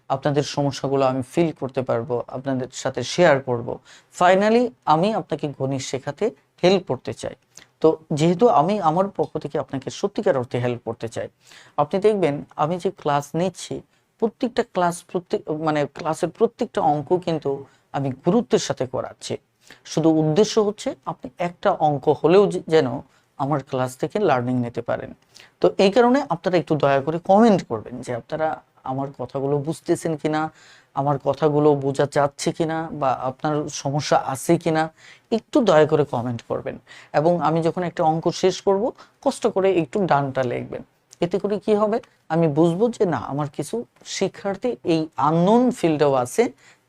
আপনাদের সমস্যাগুলো আমি ফিল করতে পারবো, আপনাদের সাথে শেয়ার করব। ফাইনালি আমি আপনাকে গণিত শেখাতে হেল্প করতে চাই। তো যেহেতু আমি আমার পক্ষ থেকে আপনাকে সত্যিকার অর্থে হেল্প করতে চাই, আপনি দেখবেন আমি যে ক্লাস নিচ্ছি প্রত্যেকটা ক্লাস মানে ক্লাসের প্রত্যেকটা অঙ্ক কিন্তু আমি গুরুত্বের সাথে করাচ্ছি। শুধু উদ্দেশ্য হচ্ছে আপনি একটা অঙ্ক হলেও যেন আমার ক্লাস থেকে লার্নিং নিতে পারেন। তো এই কারণে আপনারা একটু দয়া করে কমেন্ট করবেন যে আপনারা আমার কথাগুলো বুঝতেছেন কিনা, আমার কথাগুলো বোঝা যাচ্ছে কিনা, বা আপনার সমস্যা আছে কিনা, একটু দয়া করে কমেন্ট করবেন। এবং আমি যখন একটা অঙ্ক শেষ করব কষ্ট করে একটু ডানটা লিখবেন। এতে করে কি হবে, আমি বুঝবো যে না আমার কিছু শিক্ষার্থী এই আননোন ফিল্ডেও আছে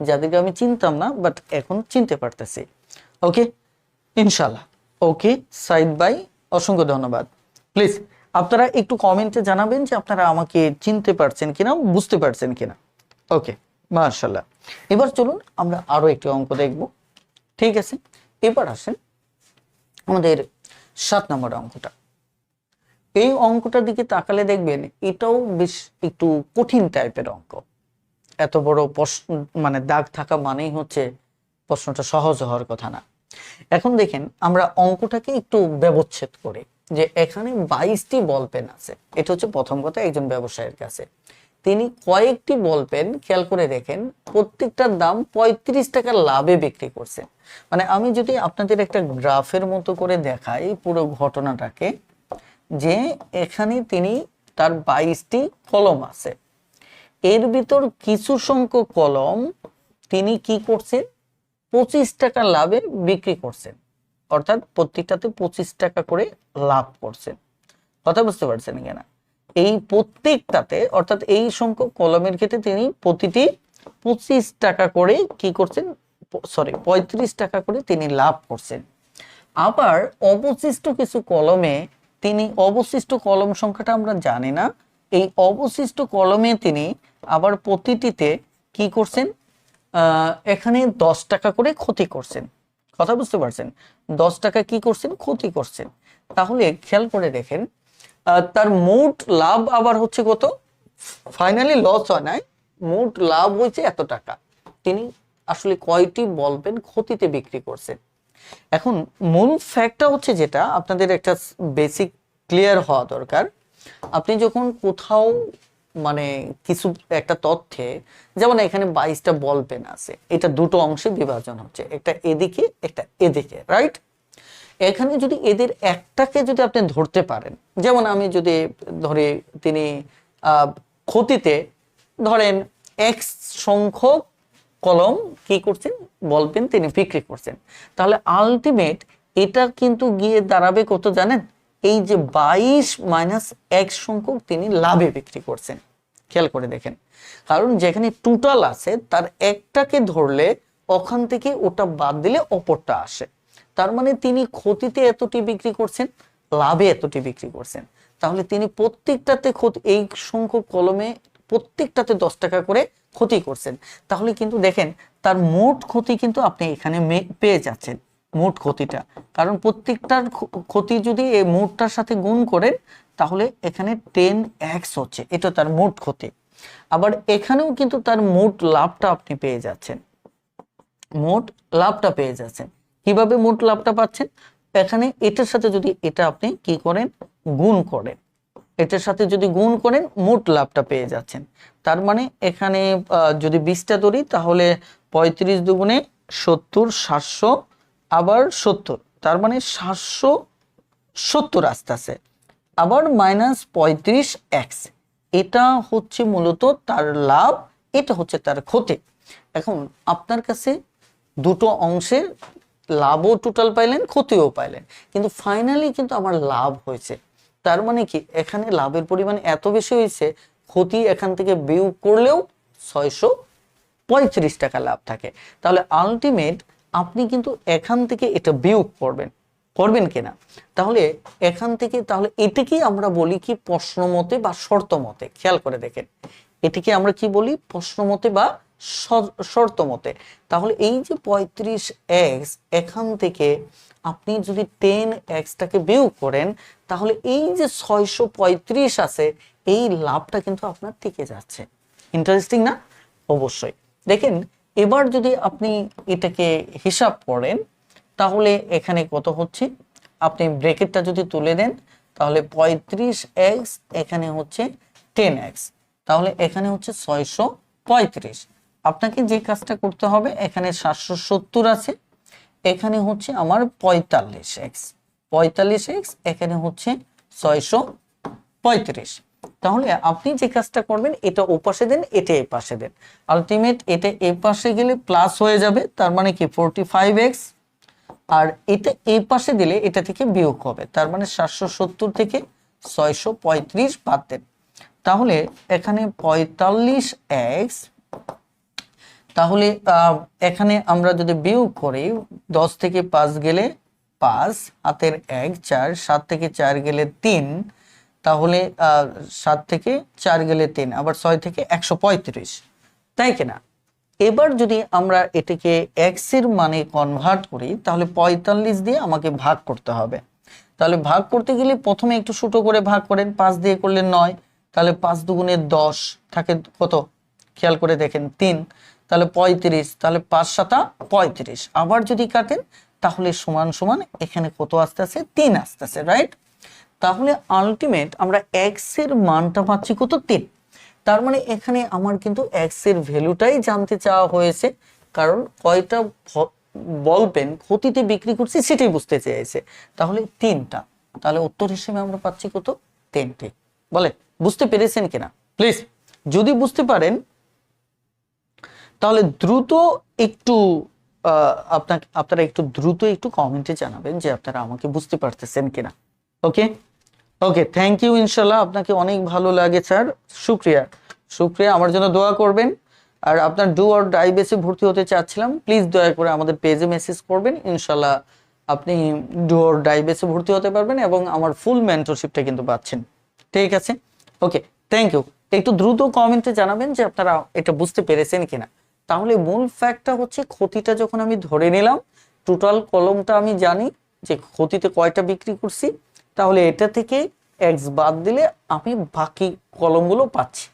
যাদেরকে আমি চিনতাম না, বাট এখন চিনতে পারতেছি। ওকে ইনশাল্লাহ। ওকে সাইদ ভাই, অসংখ্য ধন্যবাদ। প্লিজ আপনারা একটু কমেন্টে জানাবেন যে আপনারা আমাকে চিনতে পারছেন কিনা, বুঝতে পারছেন কিনা। ওকে মাশাআল্লাহ। এবার চলুন আমরা আরো একটি অঙ্ক দেখব। ঠিক আছে, এবার আসেন আমাদের 7 নম্বর অঙ্কটা। এই অঙ্কটার দিকে তাকালে দেখবেন এটাও বেশ একটু কঠিন টাইপের অঙ্ক। এত বড় প্রশ্ন মানে দাগ থাকা মানেই হচ্ছে প্রশ্নটা সহজ হওয়ার কথা না। এখন দেখেন আমরা অঙ্কটাকে একটু ব্যবচ্ছেদ করি যে এখানে 22টি বল পেন আছে। এটা হচ্ছে প্রথম কথা একজন ব্যবসায়ীর কাছে। তিনি কয়েকটি বল পেন খেয়াল করে দেখেন প্রত্যেকটার দাম 35 টাকা লাভে বিক্রি করছেন। মানে আমি যদি আপনাদের একটা গ্রাফের মতো করে দেখাই পুরো ঘটনাটাকে, যে এখানে তিনি তার 22টি কলম আছে, এর ভিতর কিছু সংখ্যক কলম তিনি কি করছেন 25 টাকা লাভে বিক্রি করছেন, অর্থাৎ প্রত্যেকটাতে 25 টাকা করে লাভ করছেন। কথা বুঝতে পারছেন কিনা? এই প্রত্যেকটাতে অর্থাৎ এই সংখ্যক কলমের ক্ষেত্রে তিনি প্রতিটি 25 টাকা করে কি করছেন, সরি 35 টাকা করে তিনি লাভ করছেন। আবার অবশিষ্ট কিছু কলমে তিনি, অবশিষ্ট কলম সংখ্যাটা আমরা জানি না, এই অবশিষ্ট কলমে তিনি আবার প্রতিটিতে কি করছেন, এখানে 10 টাকা করে ক্ষতি করছেন। কথা বুঝতে পারছেন? 10 টাকা কি করছেন, ক্ষতি করছেন। তাহলে খেয়াল করে দেখেন তার মোট লাভ আবার হচ্ছে কত, ফাইনালি লস হয় নাই, মোট লাভ হয়েছে এত টাকা। তিনি আসলে কয়টি বলবেন ক্ষতিতে বিক্রি করছেন। এখন মূল ফ্যাক্টটা হচ্ছে যেটা আপনাদের একটা বেসিক ক্লিয়ার হওয়া দরকার। আপনি যখন কোথাও মানে কিছু একটা তথ্যে, যেমন এখানে 22টা বল পেন আছে, এটা দুটো অংশে বিভাজন হচ্ছে, একটা এদিকে একটা এদিকে, রাইট? এখানে যদি এদের একটাকে যদি আপনি ধরতে পারেন, যেমন আমি যদি ধরে তিনি ক্ষতিতে ধরেন এক্স সংখ্যক কলম কি করছেন বল পেন তিনি বিক্রি করছেন, তাহলে আলটিমেট এটা কিন্তু গিয়ে দাঁড়াবে কত জানেন, এই যে 22 মাইনাস এক সংখ্যক তিনি লাভে বিক্রি করছেন। খেয়াল করে দেখেন, কারণ যেখানে টোটাল আছে তার একটাকে ধরলে ওখান থেকে ওটা বাদ দিলে অপরটা আসে। তার মানে তিনি ক্ষতিতে এতটি বিক্রি করছেন, লাভে এতটি বিক্রি করছেন। তাহলে তিনি প্রত্যেকটাতে এই সংখ্যক কলমে প্রত্যেকটাতে 10 টাকা করে ক্ষতি করছেন। তাহলে কিন্তু দেখেন তার মোট ক্ষতি কিন্তু আপনি এখানে পেয়ে যাচ্ছেন, মোট ক্ষতিটা। কারণ প্রত্যেকটার ক্ষতি যদি এই মোটটার সাথে গুণ করেন তাহলে এখানে 10x হচ্ছে, এটা তার মোট ক্ষতি। আবার এখানেও কিন্তু তার মোট লাভটা আপনি পেয়ে যাচ্ছেন, মোট লাভটা পেয়ে যাচ্ছেন। কিভাবে মোট লাভটা পাচ্ছেন, এখানে এটার সাথে যদি এটা আপনি কি করেন গুণ করেন, এটার সাথে যদি গুণ করেন মোট লাভটা পেয়ে যাচ্ছেন। তার মানে এখানে যদি 20টা ধরি তাহলে 35 দুগুণে 70 700 আবার 70, তার মানে 770 আসতেছে, আবার -35x, এটা হচ্ছে মূলত তার লাভ, এটা হচ্ছে তার ক্ষতি। এখন আপনার কাছে দুটো অংশের লাভও টোটাল পাইলেন, ক্ষতিও পাইলেন, কিন্তু ফাইনালি কিন্তু আমার লাভ হয়েছে। তার মানে কি, এখানে লাভের পরিমাণ এত বেশি হয়েছে, ক্ষতি এখান থেকে বিয়োগ করলেও 635 টাকা লাভ থাকে। তাহলে আলটিমেট আপনি কিন্তু এখান থেকে এটা বিয়োগ করবেন কিনা, তাহলে এখান থেকে, তাহলে এটাকেই আমরা বলি কি প্রশ্ন মতে বা শর্ত মতে। খেয়াল করে দেখেন, এটিকে আমরা কি বলি, প্রশ্ন মতে বা শর্ত মতে। তাহলে এই যে 35x, এখান থেকে আপনি যদি 10x টাকে বিয়োগ করেন, তাহলে এই যে 635 আছে, এই লাভটা কিন্তু আপনার টিকে যাচ্ছে। ইন্টারেস্টিং না? অবশ্যই। দেখেন, এবার যদি আপনি এটাকে হিসাব করেন, তাহলে এখানে কত হচ্ছে, আপনি ব্র্যাকেটটা যদি তুলে দেন, তাহলে 35x, এখানে হচ্ছে 10x, তাহলে এখানে হচ্ছে 635। আপনাকে যে কাজটা করতে হবে, এখানে 770 আছে, এখানে হচ্ছে আমার 45x, এখানে হচ্ছে 635। তাহলে আপনি যে কাজটা করবেন, এটা ওপাশে দেন, এটা এই পাশে দেন, আলটিমেট এটা এই পাশে গেলে প্লাস হয়ে যাবে, তার মানে কি 45x, আর এটা এই পাশে দিলে এটা থেকে বিয়োগ হবে, তার মানে 770 থেকে 635 বাদ দেন, তাহলে এখানে 45x, তাহলে এখানে আমরা যদি বিয়োগ করি, 10 থেকে 5 গেলে 5, হাতের 1 4, 7 থেকে 4 গেলে 3, তাহলে 7 থেকে 4 গেলে 3, আবার 6 থেকে 135, তাই কিনা? এবার যদি আমরা এটাকে x এর মানে কনভার্ট করি, তাহলে 45 দিয়ে আমাকে ভাগ করতে হবে। তাহলে ভাগ করতে গেলে প্রথমে একটু ছোট করে ভাগ করেন, 5 দিয়ে করলে 9, তাহলে 5 দুগুণে 10 থাকে কত, খেয়াল করে দেখেন 3, তাহলে 35, তাহলে 5 7 35, আবার যদি কাটেন তাহলে সমান সমান এখানে কত আসতেছে, 3 আসতেছে, রাইট? তাহলে আলটিমেট আমরা x এর মানটা পাচ্ছি কত, 3। তার মানে এখানে আমার কিন্তু x এর ভ্যালুটাই জানতে চাওয়া হয়েছে, কারণ কয়টা বল পেন ক্ষতিতে বিক্রি করছি সেটাই বুঝতে চেয়েছে, তাহলে 3টা। তাহলে উত্তর হিসেবে আমরা পাচ্ছি কত, 3টি। বলে বুঝতে পেরেছেন কিনা প্লিজ? যদি বুঝতে পারেন তাহলে দ্রুত একটু আপনারা একটু দ্রুত একটু কমেন্টে জানাবেন যে আপনারা আমাকে বুঝতে পারতেছেন কিনা। ওকে ওকে, থ্যাংক ইউ। ইনশাল্লাহ আপনাকে অনেক ভালো লাগে স্যার, শুক্রিয়া। আমার জন্য দোয়া করবেন। আর আপনার ডু অর ডাই বেসে ভর্তি হতে চাচ্ছিলাম, প্লিজ দয়া করে আমাদের পেজে মেসেজ করবেন, ইনশাল্লাহ আপনি ডু অর ডাই বেসে ভর্তি হতে পারবেন এবং আমার ফুল মেন্টরশিপটা কিন্তু পাচ্ছেন। ঠিক আছে, ওকে, থ্যাংক ইউ। একটু দ্রুত কমেন্টে জানাবেন যে আপনারা এটা বুঝতে পেরেছেন কিনা। তাহলে মূল ফ্যাক্টটা হচ্ছে, ক্ষতিটা যখন আমি ধরে নিলাম, টোটাল কলমটা আমি জানি যে ক্ষতিতে কয়টা বিক্রি করছি, তাহলে এটা থেকে এক্স বাদ দিলে আমি বাকি কলমগুলো পাচ্ছি।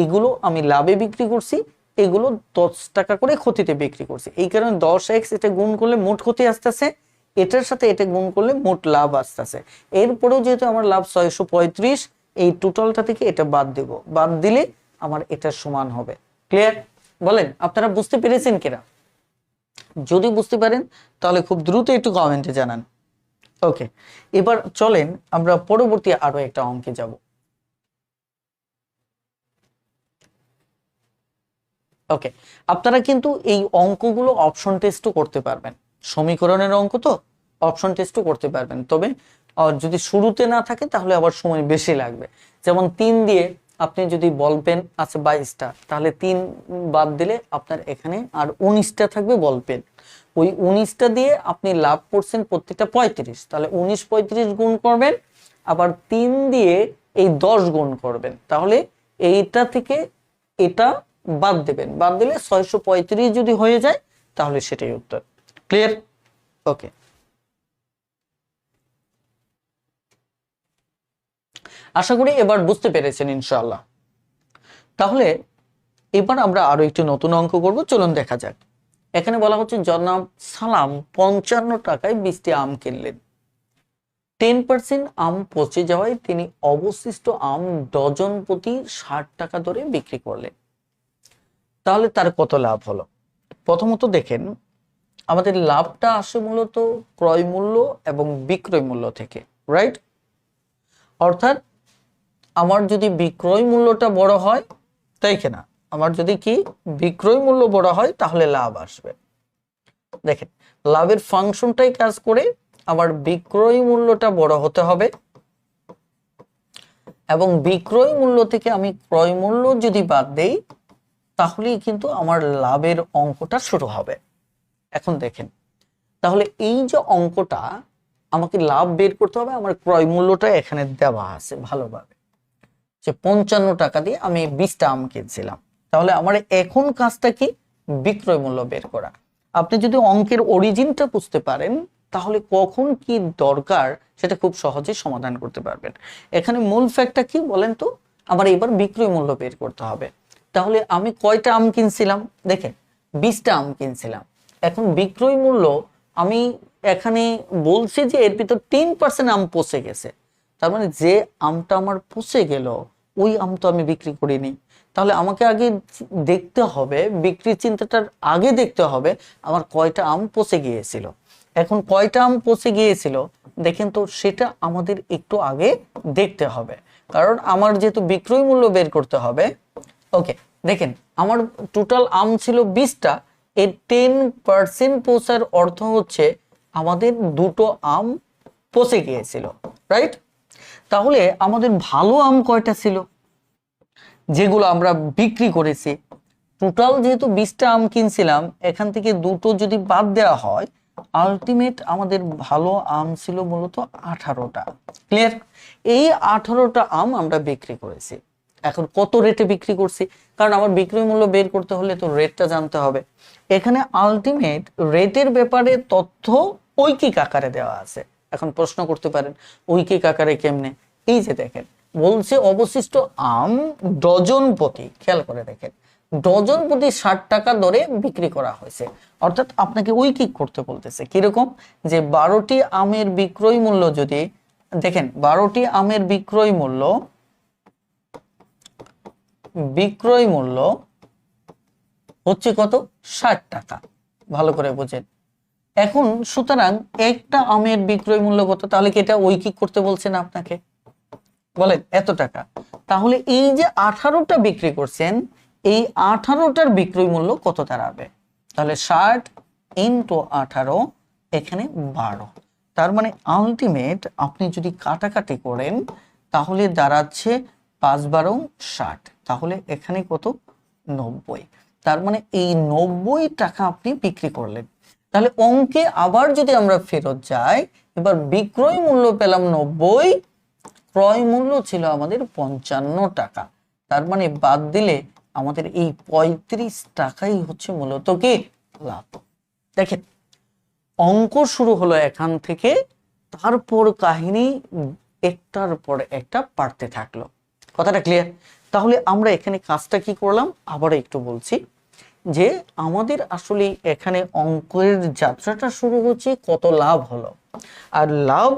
এগুলো আমি লাভে বিক্রি করছি, এগুলো 10 টাকা করে ক্ষতিতে বিক্রি করছি, এই কারণে 10x এটা গুণ করলে মোট ক্ষতি আসতেছে, এটার সাথে এটা গুণ করলে মোট লাভ আসতেছে। এরপরেও যেহেতু আমার লাভ 635, এই টোটালটা থেকে এটা বাদ দেব, বাদ দিলে আমার এটা সমান হবে। ক্লিয়ার? বলেন আপনারা বুঝতে পেরেছেন কিনা? যদি বুঝতে পারেন তাহলে খুব দ্রুত একটু কমেন্টে জানান। ওকে, এবার চলেন আমরা পরবর্তী আরো একটা অঙ্কে যাব। ওকে, আপনারা কিন্তু এই অঙ্কগুলো অপশন টেস্টও করতে পারবেন, সমীকরণের অঙ্ক তো অপশন টেস্টও করতে পারবেন, তবে যদি শুরুতে না থাকে তাহলে আবার সময় বেশি লাগবে। যেমন 3 দিয়ে আপনি যদি বলপেন আছে 22টা, তাহলে 3 বাদ দিলে আপনার এখানে আর 19টা থাকবে বলপেন। ওই 19টা দিয়ে আপনি লাভ করছেন প্রত্যেকটা 35, তাহলে 19 35 গুণ করবেন, আবার 3 দিয়ে এই 10 গুণ করবেন, তাহলে এইটা থেকে এটা বাদ দেবেন, বাদ দিলে 635 যদি হয়ে যায় তাহলে সেটাই উত্তর। ক্লিয়ার? ওকে, আশা করি এবার বুঝতে পেরেছেন ইনশাআল্লাহ। তাহলে এবার আমরা আরো একটু নতুন অঙ্ক করব, চলুন দেখা যাক। এখানে বলা হচ্ছে জনাব সালাম 55 টাকায় 20টি আম কিনলেন, 10% আম পচে যাওয়ায় তিনি অবশিষ্ট আম ডজন প্রতি 60 টাকা দরে বিক্রি করলেন, তাহলে তার কত লাভ হলো? প্রথমত দেখেন, আমাদের লাভটা আসে মূলত ক্রয় মূল্য এবং বিক্রয় মূল্য থেকে, রাইট? অর্থাৎ আমার যদি বিক্রয় মূল্যটা বড় হয়, তাই কিনা, আমার যদি কি বিক্রয় মূল্য বড় হয় তাহলে লাভ আসবে। দেখেন, লাভের ফাংশনটাই কাজ করে আমার বিক্রয় মূল্যটা বড় হতে হবে, এবং বিক্রয় মূল্য থেকে আমি ক্রয় মূল্য যদি বাদ দেই তাহলেই কিন্তু আমার লাভের অঙ্কটা শুরু হবে। এখন দেখেন, তাহলে এই যে অঙ্কটা আমাকে লাভ বের করতে হবে, আমার ক্রয় মূল্যটা এখানে দেওয়া আছে ভালোভাবে, যে 55 টাকা দিয়ে আমি 20টা আম কিনছিলাম। তাহলে আমার এখন কাজটা কি? বিক্রয় মূল্য বের করা। আপনি যদি অঙ্কের অরিজিনটা বুঝতে পারেন তাহলে কখন কি দরকার সেটা খুব সহজে সমাধান করতে পারবেন। এখানে মূল ফ্যাক্টটা কি বলেন তো? আমার এবার বিক্রয় মূল্য বের করতে হবে। তাহলে আমি কয়টা আম কিনছিলাম? দেখেন, 20টা আম কিনছিলাম। এখন বিক্রয় মূল্য আমি এখানে বলছি যে এর ভিতর 10% আম পচে গেছে। তার মানে যে আমটা আমার পচে গেল ওই আম তো আমি বিক্রি করিনি। তাহলে আমাকে আগে দেখতে হবে, বিক্রির চিন্তাটার আগে দেখতে হবে আমার কয়টা আম পচে গিয়েছিল। এখন কয়টা আম পচে গিয়েছিল দেখেন তো, সেটা আমাদের একটু আগে দেখতে হবে, কারণ আমার যেহেতু বিক্রয় মূল্য বের করতে হবে। ওকে, দেখেন আমার টোটাল আম ছিল 20টা, এর 10% পচার অর্থ হচ্ছে আমাদের দুটো আম পচে গিয়েছিল, রাইট? তাহলে আমাদের ভালো আম কয়টা ছিল যেগুলো আমরা বিক্রি করেছি? টোটাল যেহেতু 20টা আম কিনছিলাম, এখান থেকে দুটো যদি বাদ দেওয়া হয়, আলটিমেট আমাদের ভালো আম ছিল মূলত 18টা। ক্লিয়ার? এই 18টা আম আমরা বিক্রি করেছি। এখন কত রেটে বিক্রি করছি, কারণ আমার বিক্রয় মূল্য বের করতে হলে তো রেটটা জানতে হবে। এখানে আলটিমেট রেটের ব্যাপারে তথ্য ঐকিক আকারে দেওয়া আছে। এখন প্রশ্ন করতে পারেন ঐকিক আকারে কেমনে? এই যে দেখেন, বলছে অবশিষ্ট আম ডজন প্রতি, খেয়াল করে দেখেন, ডজন প্রতি 60 টাকা দরে বিক্রি করা হয়েছে। অর্থাৎ আপনাকে ঐকিক করতে বলতেছে কিরকম, যে 12টি আমের বিক্রয় মূল্য যদি দেখেন, 12টি আমের বিক্রয় মূল্য হচ্ছে কত? 60 টাকা। ভালো করে বোঝেন। এখন সুতরাং একটা আমের বিক্রয় মূল্য কত? তাহলে কি এটা ঐকিক করতে বলছেন আপনাকে? বলেন এত টাকা। তাহলে এই যে 18টা বিক্রি করছেন, এই 18টার বিক্রয় মূল্য কত দাঁড়াবে? তাহলে 60 ইন্টু 18, এখানে 12। তার মানে আলটিমেট আপনি যদি কাটাকাটি করেন তাহলে দাঁড়াচ্ছে 5 12 60। তাহলে এখানে কত? 90। তার মানে এই 90 টাকা আপনি বিক্রি করলেন। তাহলে অঙ্কে আবার যদি আমরা ফেরত যাই, এবার বিক্রয় মূল্য পেলাম 90, ক্রয় মূল্য ছিল আমাদের 55 টাকা। তার মানে বাদ দিলে আমাদের এই 35 টাকাই হচ্ছে মূলত কি লাভ। দেখেন, অঙ্ক শুরু হলো এখান থেকে, তারপর কাহিনী একটার পর একটা পারতে থাকলো। কথাটা ক্লিয়ার? তাহলে আমরা এখানে কাজটা কি করলাম আবার একটু বলছি, যে আমাদের আসলে এখানে অঙ্কের যাত্রাটা শুরু হচ্ছে কত লাভ হলো। আর লাভ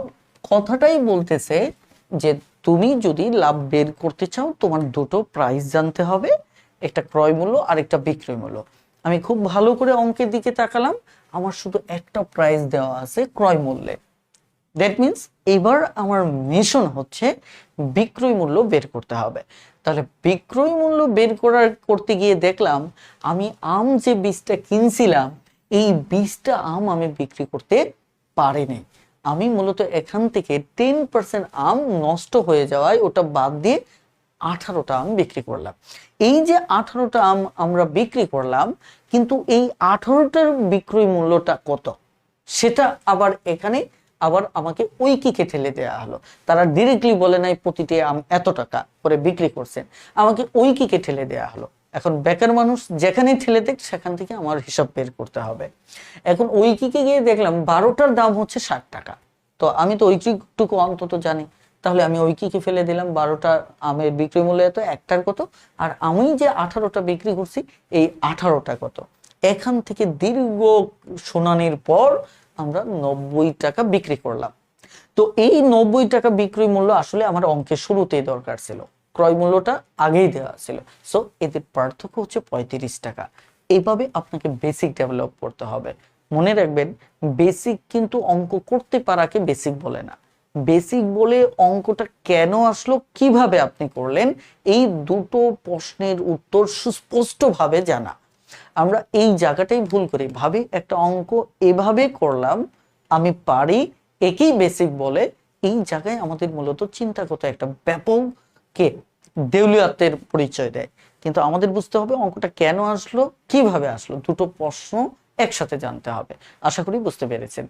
কথাটাই বলতেছে যে তুমি যদি লাভ বের করতে চাও তোমার দুটো প্রাইস জানতে হবে, একটা ক্রয় মূল্য আর একটা বিক্রয় মূল্য। আমি খুব ভালো করে অঙ্কের দিকে তাকালাম, আমার শুধু একটা প্রাইস দেওয়া আছে ক্রয় মূল্যে। দ্যাট মিন্স এবার আমার মিশন হচ্ছে বিক্রয় মূল্য বের করতে হবে। তাহলে বিক্রয় মূল্য বের করতে গিয়ে দেখলাম আমি আম যে 20টা কিনছিলাম, এই 20টা আম আমি বিক্রি করতে পারিনি। আমি মূলত এখান থেকে 10% আম নষ্ট হয়ে যাওয়ায় ওটা বাদ দিয়ে 18টা আম বিক্রি করলাম। এই যে 18টা আম আমরা বিক্রি করলাম, কিন্তু এই 18টার বিক্রয় মূল্যটা কত সেটা আবার এখানে আবার আমাকে ঐকিকে ঠেলে দেওয়া হলো। তারা ডিরেক্টলি বলে নাই প্রতিটি আম এত টাকা করে বিক্রি করছেন, আমাকে ঐকিকে ঠেলে দেওয়া হলো। এখন বেকার মানুষ যেখানে ঠেলে দেখ সেখান থেকে আমার হিসাব বের করতে হবে। এখন ঐকিকে গিয়ে দেখলাম 12টার দাম হচ্ছে 60 টাকা। তো আমি তো ঐকিকটুকু অন্তত জানি, তাহলে আমি ঐকিকে ফেলে দিলাম। 12টা আমের বিক্রয় মূল্য এত, একটার কত, আর আমি যে 18টা বিক্রি করছি এই 18টা কত। এখান থেকে দীর্ঘ শুনানির পর আমরা 90 টাকা বিক্রি করলাম। তো এই 90 টাকা বিক্রয় মূল্য আসলে আমার অঙ্কের শুরুতেই দরকার ছিল, ক্রয় মূল্যটা আগেই দেওয়া ছিল। সো এদের পার্থক্য হচ্ছে 35 টাকা। এইভাবে আপনাকে বেসিক ডেভেলপ করতে হবে। মনে রাখবেন, বেসিক কিন্তু অঙ্ক করতে পারাকে বেসিক বলে না। বেসিক বলে অঙ্কটা কেন আসলো, কিভাবে আপনি করলেন, এই দুটো প্রশ্নের উত্তর সুস্পষ্টভাবে জানা। আমরা এই জায়গাটাই ভুল করি, ভাবি একটা অঙ্ক এভাবে করলাম আমি পারি, একেই বেসিক বলে। এই জায়গায় আমাদের মূলত চিন্তাগত একটা ব্যাপক কে দেউলিয়াত্বের পরিচয় দেয়। কিন্তু আমাদের বুঝতে হবে অঙ্কটা কেন আসলো, কিভাবে আসলো, দুটো প্রশ্ন একসাথে জানতে হবে। আশা করি বুঝতে পেরেছেন।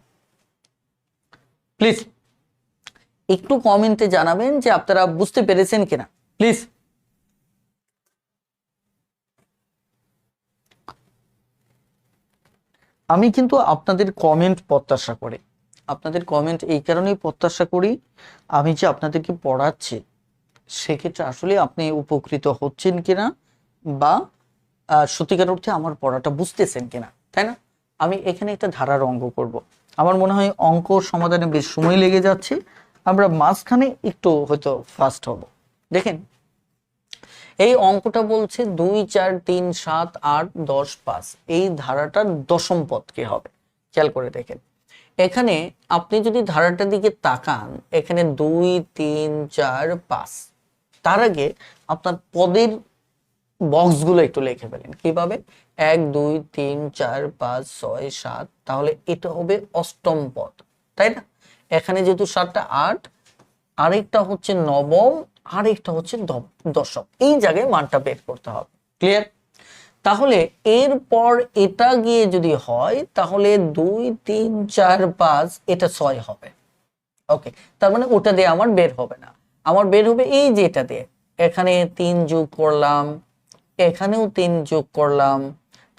প্লিজ একটু কমেন্টে জানাবেন যে আপনারা বুঝতে পেরেছেন কিনা, প্লিজ। আমি কিন্তু আপনাদের কমেন্ট প্রত্যাশা করি, আপনাদের কমেন্ট এই কারণেই প্রত্যাশা করি, আমি যে আপনাদেরকে পড়াচ্ছি সেক্ষেত্রে আসলে আপনি উপকৃত হচ্ছেন কিনা, বা সত্যিকার অর্থে আমার পড়াটা বুঝতেছেন কিনা, তাই না? আমি এখানে একটা ধারার অঙ্ক করব। আমার মনে হয় অঙ্ক সমাধানে বেশ সময় লেগে যাচ্ছে, আমরা মাঝখানে একটু হয়তো ফাস্ট হব। দেখেন, এই অঙ্কটা বলছে 2 4 3 7 8 10 5, এই ধারাটার দশম পদ কি হবে, খেয়াল করে দেখেন। এখানে আপনি যদি ধারাটার দিকে তাকান, এখানে 2 3 4 5, তার আগে আপনার পদের বক্সগুলো একটু লিখে ফেলেন। কিভাবে? 1 2 3 4 5 6 7, তাহলে এটা হবে অষ্টম পদ, তাই না? এখানে যেহেতু 7টা 8, আরেকটা হচ্ছে নবম, আরেকটা হচ্ছে দশম, এই জায়গায় মানটা বের করতে হবে। ক্লিয়ার? তাহলে এরপর এটা গিয়ে যদি হয় তাহলে 2 3 4 5, এটা 6 হবে। ওকে, তার মানে ওটা দিয়ে আমার বের হবে না, আমার বের হবে এই যে এটা দিয়ে। এখানে 3 যোগ করলাম, এখানেও 3 যোগ করলাম,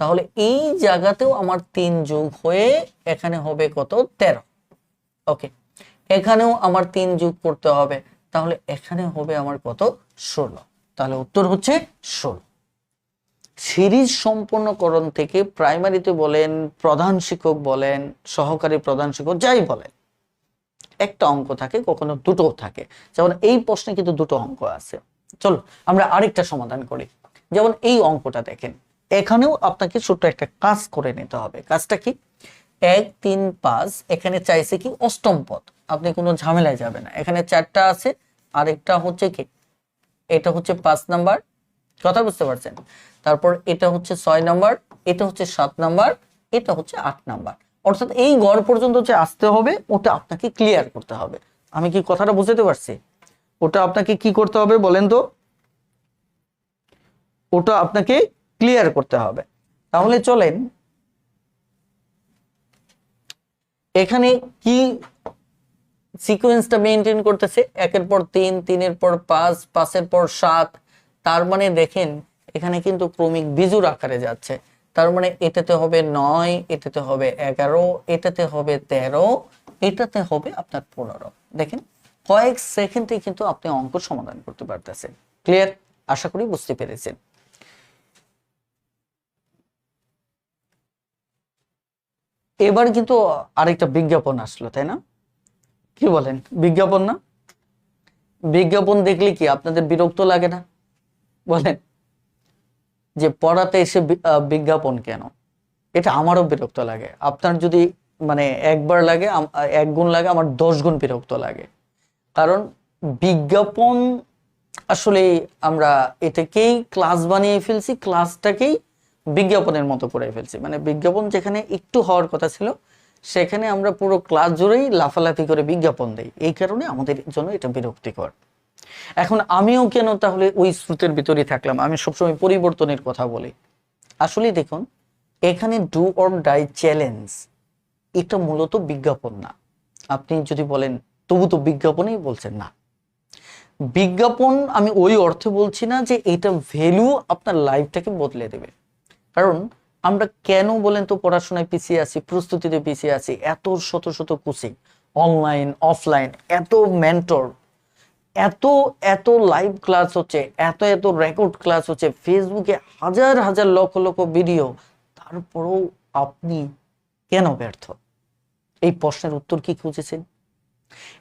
তাহলে এই জায়গাতেও আমার 3 যোগ হয়ে এখানে হবে কত, 13। ওকে, এখানেও আমার 3 যোগ করতে হবে, তাহলে এখানে হবে আমার কত, 16। তাহলে উত্তর হচ্ছে 16। সিরিজ সম্পূর্ণকরণ থেকে প্রাইমারিতে বলেন, প্রধান শিক্ষক বলেন, সহকারী প্রধান শিক্ষক যাই বলেন, একটা অঙ্ক থাকে, কখনো দুটো থাকে। যেমন এই প্রশ্নে কিন্তু দুটো অঙ্ক আছে। চলো আমরা আরেকটা সমাধান করি। যেমন এই অঙ্কটা দেখেন, এখানেও আপনাকে ছোট্ট একটা কাজ করে নিতে হবে। কাজটা কি? 1 3 5, এখানে চাইছে কি অষ্টম পদ, আপনি কোনো ঝামেলায় যাবে না। এখানে 4টা আছে, আরেকটা হচ্ছে কি, এটা হচ্ছে 5 নাম্বার, কথা বুঝতে পারছেন? তারপর এটা হচ্ছে 6 নাম্বার, এটা হচ্ছে 7 নাম্বার, এটা হচ্ছে 8 নাম্বার। অর্থাৎ এই গড় পর্যন্ত যে আসতে হবে ওটা আপনাকে ক্লিয়ার করতে হবে। আমি কি কথাটা বুঝতে পারছি? ওটা আপনাকে কি করতে হবে বলেন তো? ওটা আপনাকে ক্লিয়ার করতে হবে। তাহলে চলেন, এখানে কি সিকোয়েন্সটা মেইনটেইন করতেছে, 1-এর পর 3, 3-এর পর 5, 5-এর পর 7, তার মানে দেখেন এখানে কিন্তু ক্রমিক বিজোড় আকারে যাচ্ছে। তার মানে এটাতে হবে 9, এটাতে হবে 11, এটাতে হবে 13, এটাতে হবে আপনার 15। দেখেন কয়েক সেকেন্ডে কিন্তু আপনি অঙ্ক সমাধান করতে পারতেছেন। ক্লিয়ার? আশা করি বুঝতে পেরেছেন। এবার কিন্তু আরেকটা বিজ্ঞাপন আসলো, তাই না? কি বলেন, বিজ্ঞাপন না? বিজ্ঞাপন দেখলে কি আপনাদের বিরক্ত লাগে না? বলেন, যে পড়াতে এসে বিজ্ঞাপন কেন, এটা আমারও বিরক্ত লাগে। আপনার যদি মানে একবার লাগে, 1 গুণ লাগে, আমার 10 গুণ বিরক্ত লাগে। কারণ বিজ্ঞাপন আসলে আমরা এটাকেই ক্লাস বানিয়ে ফেলছি, ক্লাসটাকেই বিজ্ঞাপনের মতো করে ফেলছি। মানে বিজ্ঞাপন যেখানে একটু হওয়ার কথা ছিল, সেখানে আমরা পুরো ক্লাস জুড়েই লাফালাফি করে বিজ্ঞাপন দেই। এই কারণে আমাদের জন্য এটা বিরক্তিকর। এখন আমিও কেন তাহলে ওই স্রোতের ভিতরে থাকলাম? আমি সবসময় পরিবর্তনের কথা বলি। আসলে দেখুন, এখানে ডু অর ডাই চ্যালেঞ্জ, এটা মূলত বিজ্ঞাপন না। আপনি যদি বলেন তবু তো বিজ্ঞাপনই বলছেন, না, বিজ্ঞাপন আমি ওই অর্থে বলছি না যে এটা ভ্যালু আপনার লাইফটাকে বদলে দেবে। কারণ আমরা কেন বলেন তো পড়াশোনায় পিছিয়ে আছি, প্রস্তুতিতে পিছিয়ে আছি, এত শত শত কোচিং, অনলাইন অফলাইন, এত মেন্টর, এত এত লাইভ ক্লাস হচ্ছে, এত এত রেকর্ড ক্লাস হচ্ছে, ফেসবুকে হাজার হাজার লক্ষ লক্ষ ভিডিও, তারপরেও আপনি কেন ব্যর্থ? এই প্রশ্নের উত্তর কি খুঁজেছেন?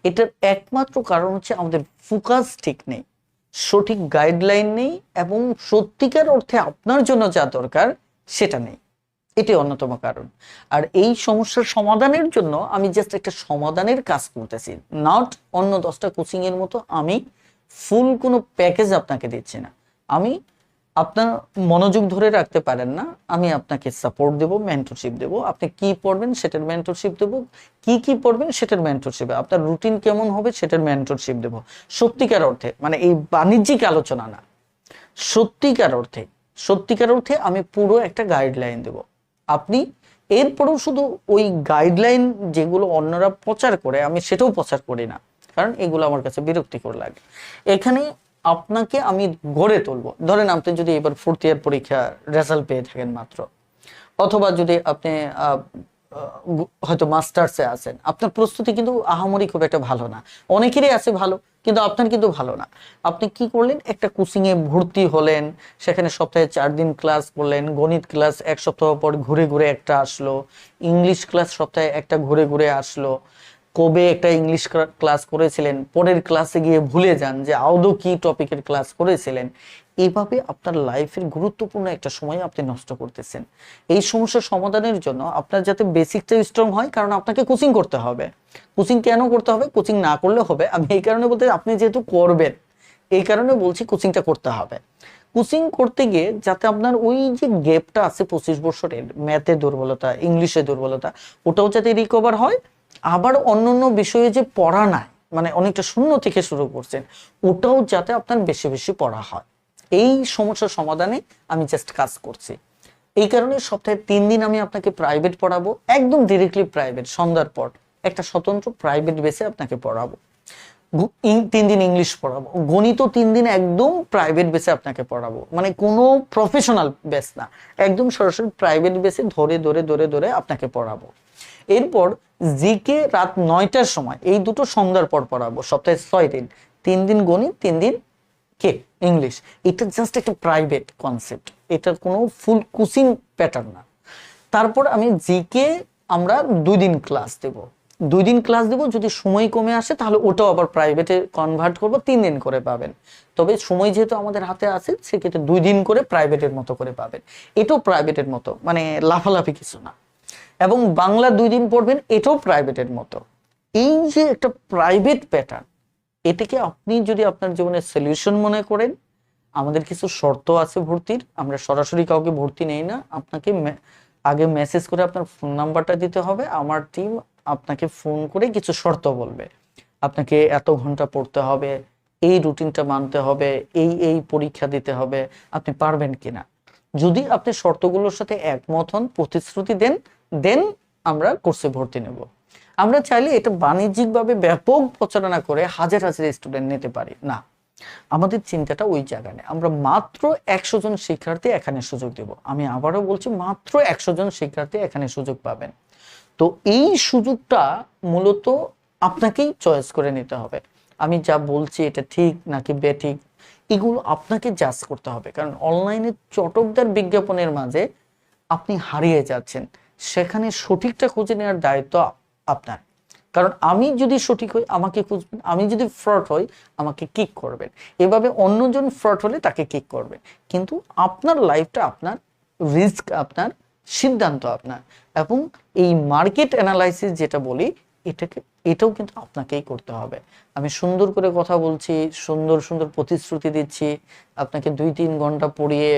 এটার একমাত্র কারণ হচ্ছে আমাদের ফোকাস ঠিক নেই, সঠিক গাইডলাইন নেই, এবং সত্যিকার অর্থে আপনার জন্য যা দরকার সেটা নেই। এটাই অন্যতম কারণ। আর এই সমস্যার সমাধানের জন্য আমি জাস্ট একটা সমাধানের কাজ করতেছি, নট অন্য 10টা কোচিং এর মতো আমি ফুল কোনো প্যাকেজ আপনাকে দিচ্ছি না। আমি আপনার মনোযোগ ধরে রাখতে পারেন না, আমি আপনাকে সাপোর্ট দেব, মেন্টরশিপ দেব। আপনি কি পড়বেন সেটার মেন্টরশিপ দেব, কি পড়বেন সেটার মেন্টরশিপ, আপনার রুটিন কেমন হবে সেটার মেন্টরশিপ দেব। সত্যিকার অর্থে, মানে এই বাণিজ্যিক আলোচনা না, সত্যিকার অর্থে, সত্যিকার অর্থে আমি পুরো একটা গাইডলাইন দেব। আপনি এরপরেও শুধু ওই গাইডলাইন যেগুলো অন্যরা প্রচার করে, আমি সেটাও প্রচার করি না, কারণ এগুলো আমার কাছে বিরক্তিকর লাগে। এখানে আপনাকে আমি গড়ে তুলবো। ধরেন আপনি যদি এবার 4th ইয়ার পরীক্ষা রেজাল্ট পেয়ে থাকেন মাত্র, অথবা যদি আপনি হয়তো মাস্টার্সে আছেন, আপনার প্রস্তুতি কিন্তু আহামরি খুব একটা ভালো না, অনেকেরই আছে ভালো, কিন্তু আপনার কিন্তু ভালো না। আপনি কি করলেন, একটা কোচিং এ ভর্তি হলেন, সেখানে সপ্তাহে 4 দিন ক্লাস করলেন, গণিত ক্লাস 1 সপ্তাহ পর ঘুরে ঘুরে একটা আসলো, ইংলিশ ক্লাস সপ্তাহে একটা ঘুরে ঘুরে আসলো। কবে একটা ইংলিশ ক্লাস করেছিলেন, পরের ক্লাসে গিয়ে ভুলে যান যে আদৌ কি টপিকের ক্লাস করেছিলেন। এইভাবে আপনার লাইফের গুরুত্বপূর্ণ একটা সময় আপনি নষ্ট করতেছেন। এই সমস্যার সমাধানের জন্য আপনার যাতে বেসিকটা স্ট্রং হয়, কারণ আপনাকে কোচিং করতে হবে। কোচিং কেন করতে হবে? কোচিং না করলে হবে, আমি এই কারণে বলতে, আপনি যেহেতু করবেন এই কারণে বলছি কোচিংটা করতে হবে। কোচিং করতে গিয়ে যাতে আপনার ওই যে গ্যাপটা আছে 25 বছরের, ম্যাথে দুর্বলতা, ইংলিশে দুর্বলতা, ওটাও যাতে রিকভার হয়। আবার অন্যান্য বিষয়ে যে পড়া নাই, মানে অনেকটা শূন্য থেকে শুরু করছেন, ওটাও যাতে আপনার বেশি বেশি পড়া হয়। এই সমস্যার সমাধানে আমি জাস্ট কাজ করছি। এই কারণে সপ্তাহে 3 দিন আমি আপনাকে প্রাইভেট পড়াবো, একদম ডিরেক্টলি প্রাইভেট, সন্ধ্যার পর একটা স্বতন্ত্র প্রাইভেট বেসে আপনাকে পড়াবো। 3 দিন ইংলিশ পড়াবো, গণিত 3 দিন একদম প্রাইভেট বেসে আপনাকে পড়াবো, মানে কোনো প্রফেশনাল বেস না, একদম সরাসরি প্রাইভেট বেসে ধরে ধরে ধরে ধরে আপনাকে পড়াবো। এরপর জিকে রাত 9টার সময়, এই দুটো সন্ধ্যার পর পড়াবো, সপ্তাহে 6 দিন, 3 দিন গণিত, 3 দিন কে ইংলিশ। এটা জাস্ট একটা প্রাইভেট কনসেপ্ট, এটা কোনো ফুল কোচিং প্যাটার্ন না। তারপর আমি জিকে আমরা 2 দিন ক্লাস দেব, 2 দিন ক্লাস দেব। যদি সময় কমে আসে তাহলে ওটাও আবার প্রাইভেটে কনভার্ট করব, 3 দিন করে পাবেন। তবে সময় যেহেতু আমাদের হাতে আছে, সেক্ষেত্রে 2 দিন করে প্রাইভেটের মতো করে পাবেন। এটাও প্রাইভেটের মতো, মানে লাফালাফি কিছু না। এবং বাংলা 2 দিন পড়বেন, এটাও প্রাইভেটের মতো। এই যে একটা প্রাইভেট প্যাটার্ন, এটাকে আপনি যদি আপনার জীবনের সলিউশন মনে করেন, আমাদের কিছু শর্ত আছে ভর্তির। আমরা সরাসরি কাউকে ভর্তি নেই না, আপনাকে আগে মেসেজ করে আপনার ফোন নাম্বারটা দিতে হবে, আমার টিম আপনাকে ফোন করে কিছু শর্ত বলবে। আপনাকে এত ঘন্টা পড়তে হবে, এই রুটিনটা মানতে হবে, এই পরীক্ষা দিতে হবে, আপনি পারবেন কিনা। যদি আপনি শর্তগুলোর সাথে একমত হন, প্রতিশ্রুতি দেন, দেন আমরা কোর্সে ভর্তি নেব। আমরা চাইলে এটা বাণিজ্যিকভাবে ব্যাপক প্রচারণা করে হাজার হাজার স্টুডেন্ট নিতে পারি না, আমাদের চিন্তাটা ওই জায়গায় নেই। আমরা মাত্র 100 জন শিক্ষার্থী এখানে সুযোগ দেব। আমি আবারও বলছি, মাত্র 100 জন শিক্ষার্থী এখানে সুযোগ পাবেন। তো এই সুযোগটা মূলত আপনাকেই চয়েস করে নিতে হবে। আমি যা বলছি এটা ঠিক নাকি বেঠিক, এগুলো আপনাকে জাজ করতে হবে। কারণ অনলাইনে চটকদার বিজ্ঞাপনের মাঝে আপনি হারিয়ে যাচ্ছেন, সেখানে সঠিকটা খুঁজে নেওয়ার দায়িত্ব আপনার। কারণ আমি যদি সঠিক হই আমাকে খুঁজবেন, আমি যদি ফ্রড হই আমাকে কিক করবেন, এভাবে অন্যজন ফ্রড হলে তাকে কিক করবেন। কিন্তু আপনার লাইফটা আপনার, রিস্ক আপনার, সিদ্ধান্ত আপনার। এবং এই মার্কেট অ্যানালাইসিস যেটা বলি, এটাও কিন্তু আপনাকেই করতে হবে। আমি সুন্দর করে কথা বলছি, সুন্দর সুন্দর প্রতিশ্রুতি দিচ্ছি, আপনাকে 2-3 ঘন্টা পড়িয়ে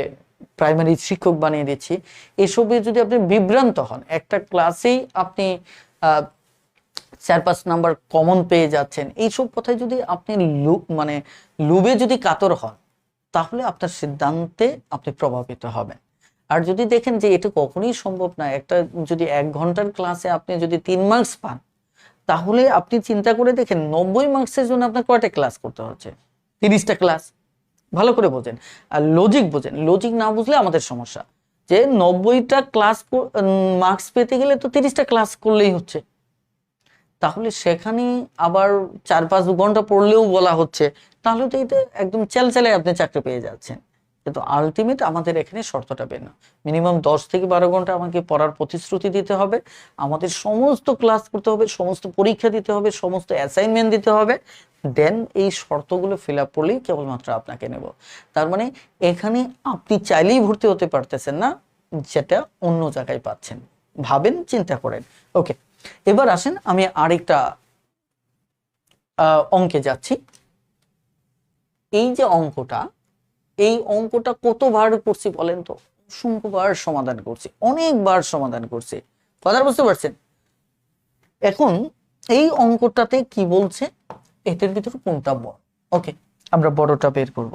প্রাইমারি শিক্ষক বানিয়ে দিচ্ছি। এসবে যদি আপনি বিভ্রান্ত হন, একটা ক্লাসেই আপনি 4-5 নাম্বার কমন পেয়ে যাচ্ছেন, এইসব কথায় যদি আপনি মানে লুবে যদি কাতর হন, তাহলে আপনার সিদ্ধান্তে আপনি প্রভাবিত হবেন। আর যদি দেখেন যে এটা কখনোই সম্ভব না, একটা যদি 1 ঘন্টার ক্লাসে আপনি যদি 3 মার্কস পান, তাহলে আপনি চিন্তা করে দেখেন 90 মার্কসের জন্য আপনার কয়টা ক্লাস করতে হচ্ছে? 30টা ক্লাস। ভালো করে বোঝেন আর লজিক বোঝেন। লজিক না বুঝলে আমাদের সমস্যা, যে 90টা ক্লাস মার্কস পেতে গেলে তো 30টা ক্লাস করলেই হচ্ছে। তাহলে সেখানে আবার 4-5 ঘন্টা পড়লেও বলা হচ্ছে, তাহলে তো এটা একদম চালচালে আপনি চাকরি পেয়ে যাচ্ছেন। কিন্তু আলটিমেট আমাদের এখানে শর্তটা বের, মিনিমাম 10 থেকে 12 ঘন্টা আমাকে পড়ার প্রতিশ্রুতি দিতে হবে, আমাদের সমস্ত ক্লাস করতে হবে, সমস্ত পরীক্ষা দিতে হবে, সমস্ত অ্যাসাইনমেন্ট দিতে হবে। দেন এই শর্তগুলো ফিল আপ করলেই কেবলমাত্র আপনাকে নেব। তার মানে এখানে আপনি চাইলেই ভর্তি হতে পারতেছেন না, যেটা অন্য জায়গায় পাচ্ছেন। ভাবেন, চিন্তা করেন। ওকে, এবার আসেন আমি আরেকটা অঙ্কে যাচ্ছি। এই যে অঙ্কটা, এই অঙ্কটা কতবার করছি বলেন তো? অসংখ্যবার সমাধান করছি, অনেকবার সমাধান করছি। কথা বুঝতে পারছেন? এখন এই অঙ্কটাতে কি বলছে, এদের ভিতরে কোনটা বড়? ওকে, আমরা বড়টা বের করব।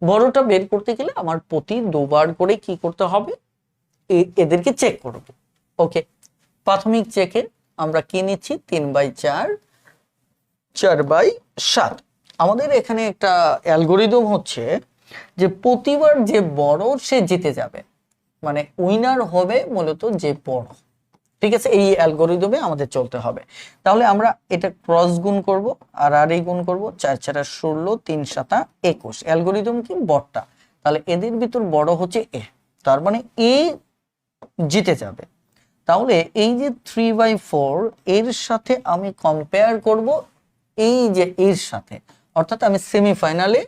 বড়টা বের করতে গেলে আমার প্রতি দুবার করে কি করতে হবে, এদেরকে চেক করব। ওকে, প্রাথমিক চেকে আমরা কি নিচ্ছি, 3/4, 4/7। আমাদের এখানে একটা অ্যালগোরিদম হচ্ছে যে প্রতিবার যে বড় সে জিতে যাবে, মানে উইনার হবে মূলত যে বড়। ঠিক আছে, এই অ্যালগোরিদমে আমাদের চলতে হবে। তাহলে আমরা এটা ক্রস গুণ করব আর এই গুণ করব, 4 4 16, 3 7 21। অ্যালগোরিদম কি বড়টা, তাহলে এদের ভিতর বড় হচ্ছে এ, তার মানে এ জিতে যাবে। তাহলে এই যে 3/4 এর সাথে আমি কম্পেয়ার করব এই যে এর সাথে, অর্থাৎ আমি সেমিফাইনালে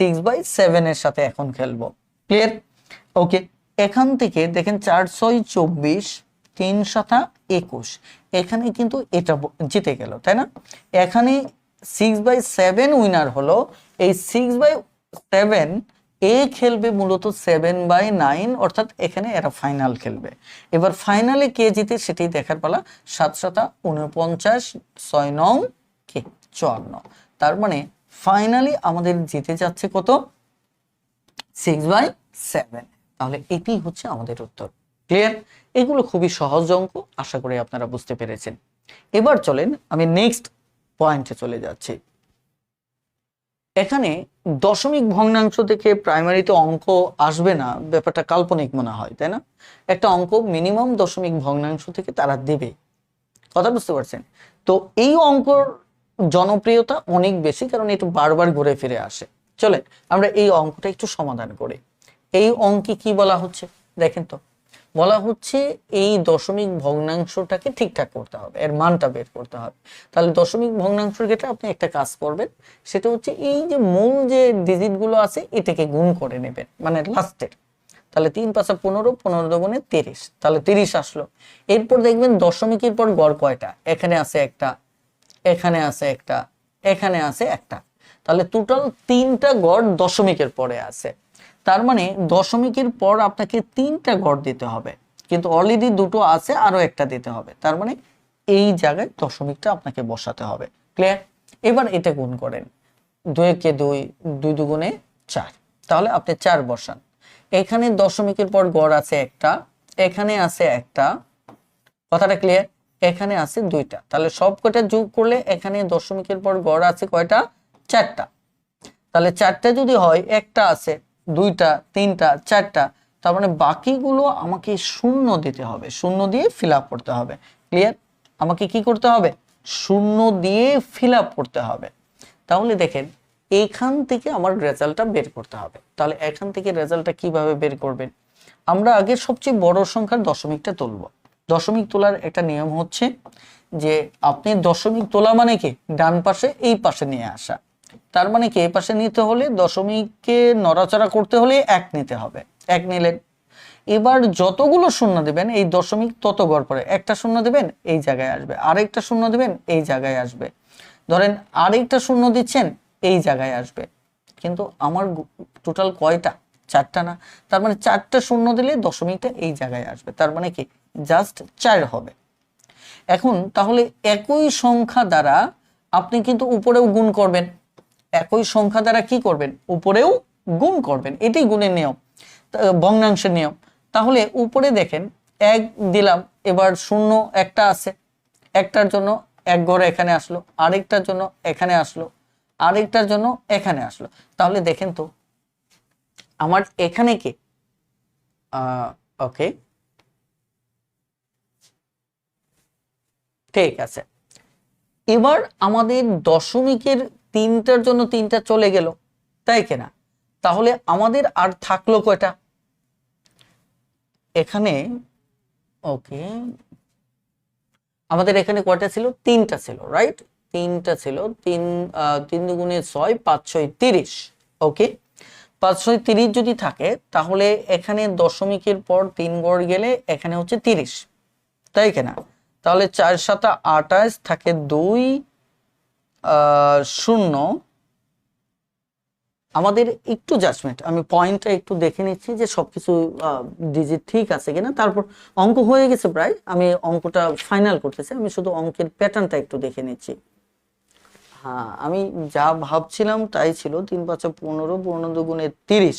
6/7 এর সাথে এখন খেলবো। ক্লিয়ার? ওকে, এখান থেকে দেখেন 4 6 24, 3 7 21, এখানে কিন্তু এটা জিতে গেল, তাই না? এখানে 6/7 উইনার হলো। এই 6/7 এ খেলবে মূলত 7/9, অর্থাৎ এখানে এরা ফাইনাল খেলবে। এবার ফাইনালে কে জিতে সেটাই দেখার পালা। 7 7 49, 6 9 কে 54। তার মানে ফাইনালি আমাদের জিতে যাচ্ছে কত, 6/7। তাহলে এটি হচ্ছে আমাদের উত্তর। ক্লিয়ার? এগুলো খুবই সহজ অঙ্ক, আশা করি আপনারা বুঝতে পেরেছেন। এবার চলেন আমি নেক্সট পয়েন্টে চলে যাচ্ছি। এখানে দশমিক ভগ্নাংশ থেকে প্রাইমারিতে অঙ্ক আসবে না, ব্যাপারটা কাল্পনিক মনে হয়, তাই না? একটা অঙ্ক মিনিমাম দশমিক ভগ্নাংশ থেকে তারা দেবে। কথা বুঝতে পারছেন? তো এই অঙ্কর জনপ্রিয়তা অনেক বেশি, কারণ একটু বারবার ঘুরে ফিরে আসে। চলে আমরা এই অঙ্কটা একটু সমাধান করি। এই অঙ্কে কি বলা হচ্ছে দেখেন তো, বলা হচ্ছে এই দশমিক ভগ্নাংশটাকে ঠিকঠাক করতে হবে, এর মানটা বের করতে হবে। তাহলে দশমিক ভগ্নাংশের ক্ষেত্রে আপনি একটা কাজ করবেন, সেটা হচ্ছে এই যে মূল যে ডিজিট গুলো আছে এটাকে গুণ করে নেবেন, মানে লাস্টের। তাহলে 3 5 15, 15 দুগুণে 30, তাহলে 30 আসলো। এরপর দেখবেন দশমিকের পর গড় কয়টা, এখানে আছে একটা, এখানে আছে একটা, এখানে আছে একটা, তাহলে টোটাল 3টা গড় দশমিকের পরে আছে। তার মানে দশমিকের পর আপনাকে 3টা গড় দিতে হবে, কিন্তু অলরেডি দুটো আছে, আরো একটা দিতে হবে। তার মানে এই জায়গায় দশমিকটা আপনাকে বসাতে হবে। ক্লিয়ার? এবার এটা গুণ করেন, 2 কে 2, 2 দুগুণে 4, তাহলে আপনি 4 বসান। এখানে দশমিকের পর গড় আছে একটা, এখানে আছে একটা, কথাটা ক্লিয়ার? এখানে আছে 2টা, তাহলে সব কয়টা যোগ করলে এখানে দশমিকের পর গড় আছে কয়টা, 4টা। তাহলে 4টা যদি হয়, একটা আছে, 2টা, 3টা, 4টা, তার মানে বাকিগুলো আমাকে শূন্য দিতে হবে, শূন্য দিয়ে ফিল আপ করতে হবে। ক্লিয়ার? আমাকে কি করতে হবে, শূন্য দিয়ে ফিল আপ করতে হবে। তাহলে দেখেন এইখান থেকে আমার রেজাল্টটা বের করতে হবে। তাহলে এখান থেকে রেজাল্টটা কিভাবে বের করবেন, আমরা আগে সবচেয়ে বড় সংখ্যার দশমিকটা তুলব। দশমিক তোলার একটা নিয়ম হচ্ছে যে আপনি দশমিক তোলা মানে কি, ডান পাশে এই পাশে নিয়ে আসা। তার মানে কি, এই পাশে নিতে হলে দশমিককে নড়াচড়া করতে হলে 1 নিতে হবে, 1 নিলেন। এবার যতগুলো শূন্য দিবেন এই দশমিক তত গড় পড়ে, একটা শূন্য দিবেন এই জায়গায় আসবে, আরেকটা শূন্য দিবেন এই জায়গায় আসবে, ধরেন আরেকটা শূন্য দিচ্ছেন এই জায়গায় আসবে। কিন্তু আমার টোটাল কয়টা, 4টা না? তার মানে 4টা শূন্য দিলে দশমিকটা এই জায়গায় আসবে, তার মানে কি জাস্ট 4 হবে। এখন তাহলে একই সংখ্যা দ্বারা আপনি কিন্তু উপরেও গুণ করবেন, একই সংখ্যা দ্বারা কি করবেন, উপরেও গুণ করবেন, এটাই গুণের নিয়ম, ভগ্নাংশের নিয়ম। তাহলে উপরে দেখেন 1 দিলাম, এবার শূন্য একটা আছে, একটার জন্য 1 ঘরে এখানে আসলো, আরেকটার জন্য এখানে আসলো, আরেকটার জন্য এখানে আসলো। তাহলে দেখেন তো আমার এখানে কি, ওকে ঠিক আছে। এবার আমাদের দশমিকের 3টার জন্য 3টা চলে গেল, তাই কিনা? তাহলে আমাদের আর থাকলো কয়টা এখানে, ওকে আমাদের এখানে কয়টা ছিল, 3টা ছিল, রাইট? 3টা ছিল, 3 3 দুগুণে 6, 5 6 30। ওকে, 5×30 যদি থাকে তাহলে এখানে দশমিকের পর 3 গড় গেলে এখানে হচ্ছে 30, তাই কিনা? তাহলে 4 × 7 = 28, থাকে 2 0। আমাদের একটু জাজমেন্ট, আমি পয়েন্টটা একটু দেখে নিচ্ছি যে সবকিছু ডিজিট ঠিক আছে কিনা, তারপর অঙ্ক হয়ে গেছে প্রায়, আমি অঙ্কটা ফাইনাল করতেছি, আমি শুধু অঙ্কের প্যাটার্নটা একটু দেখে নিচ্ছি। হ্যাঁ, আমি যা ভাবছিলাম তাই ছিল, 3 × 5 = 15, 15 × 2 = 30।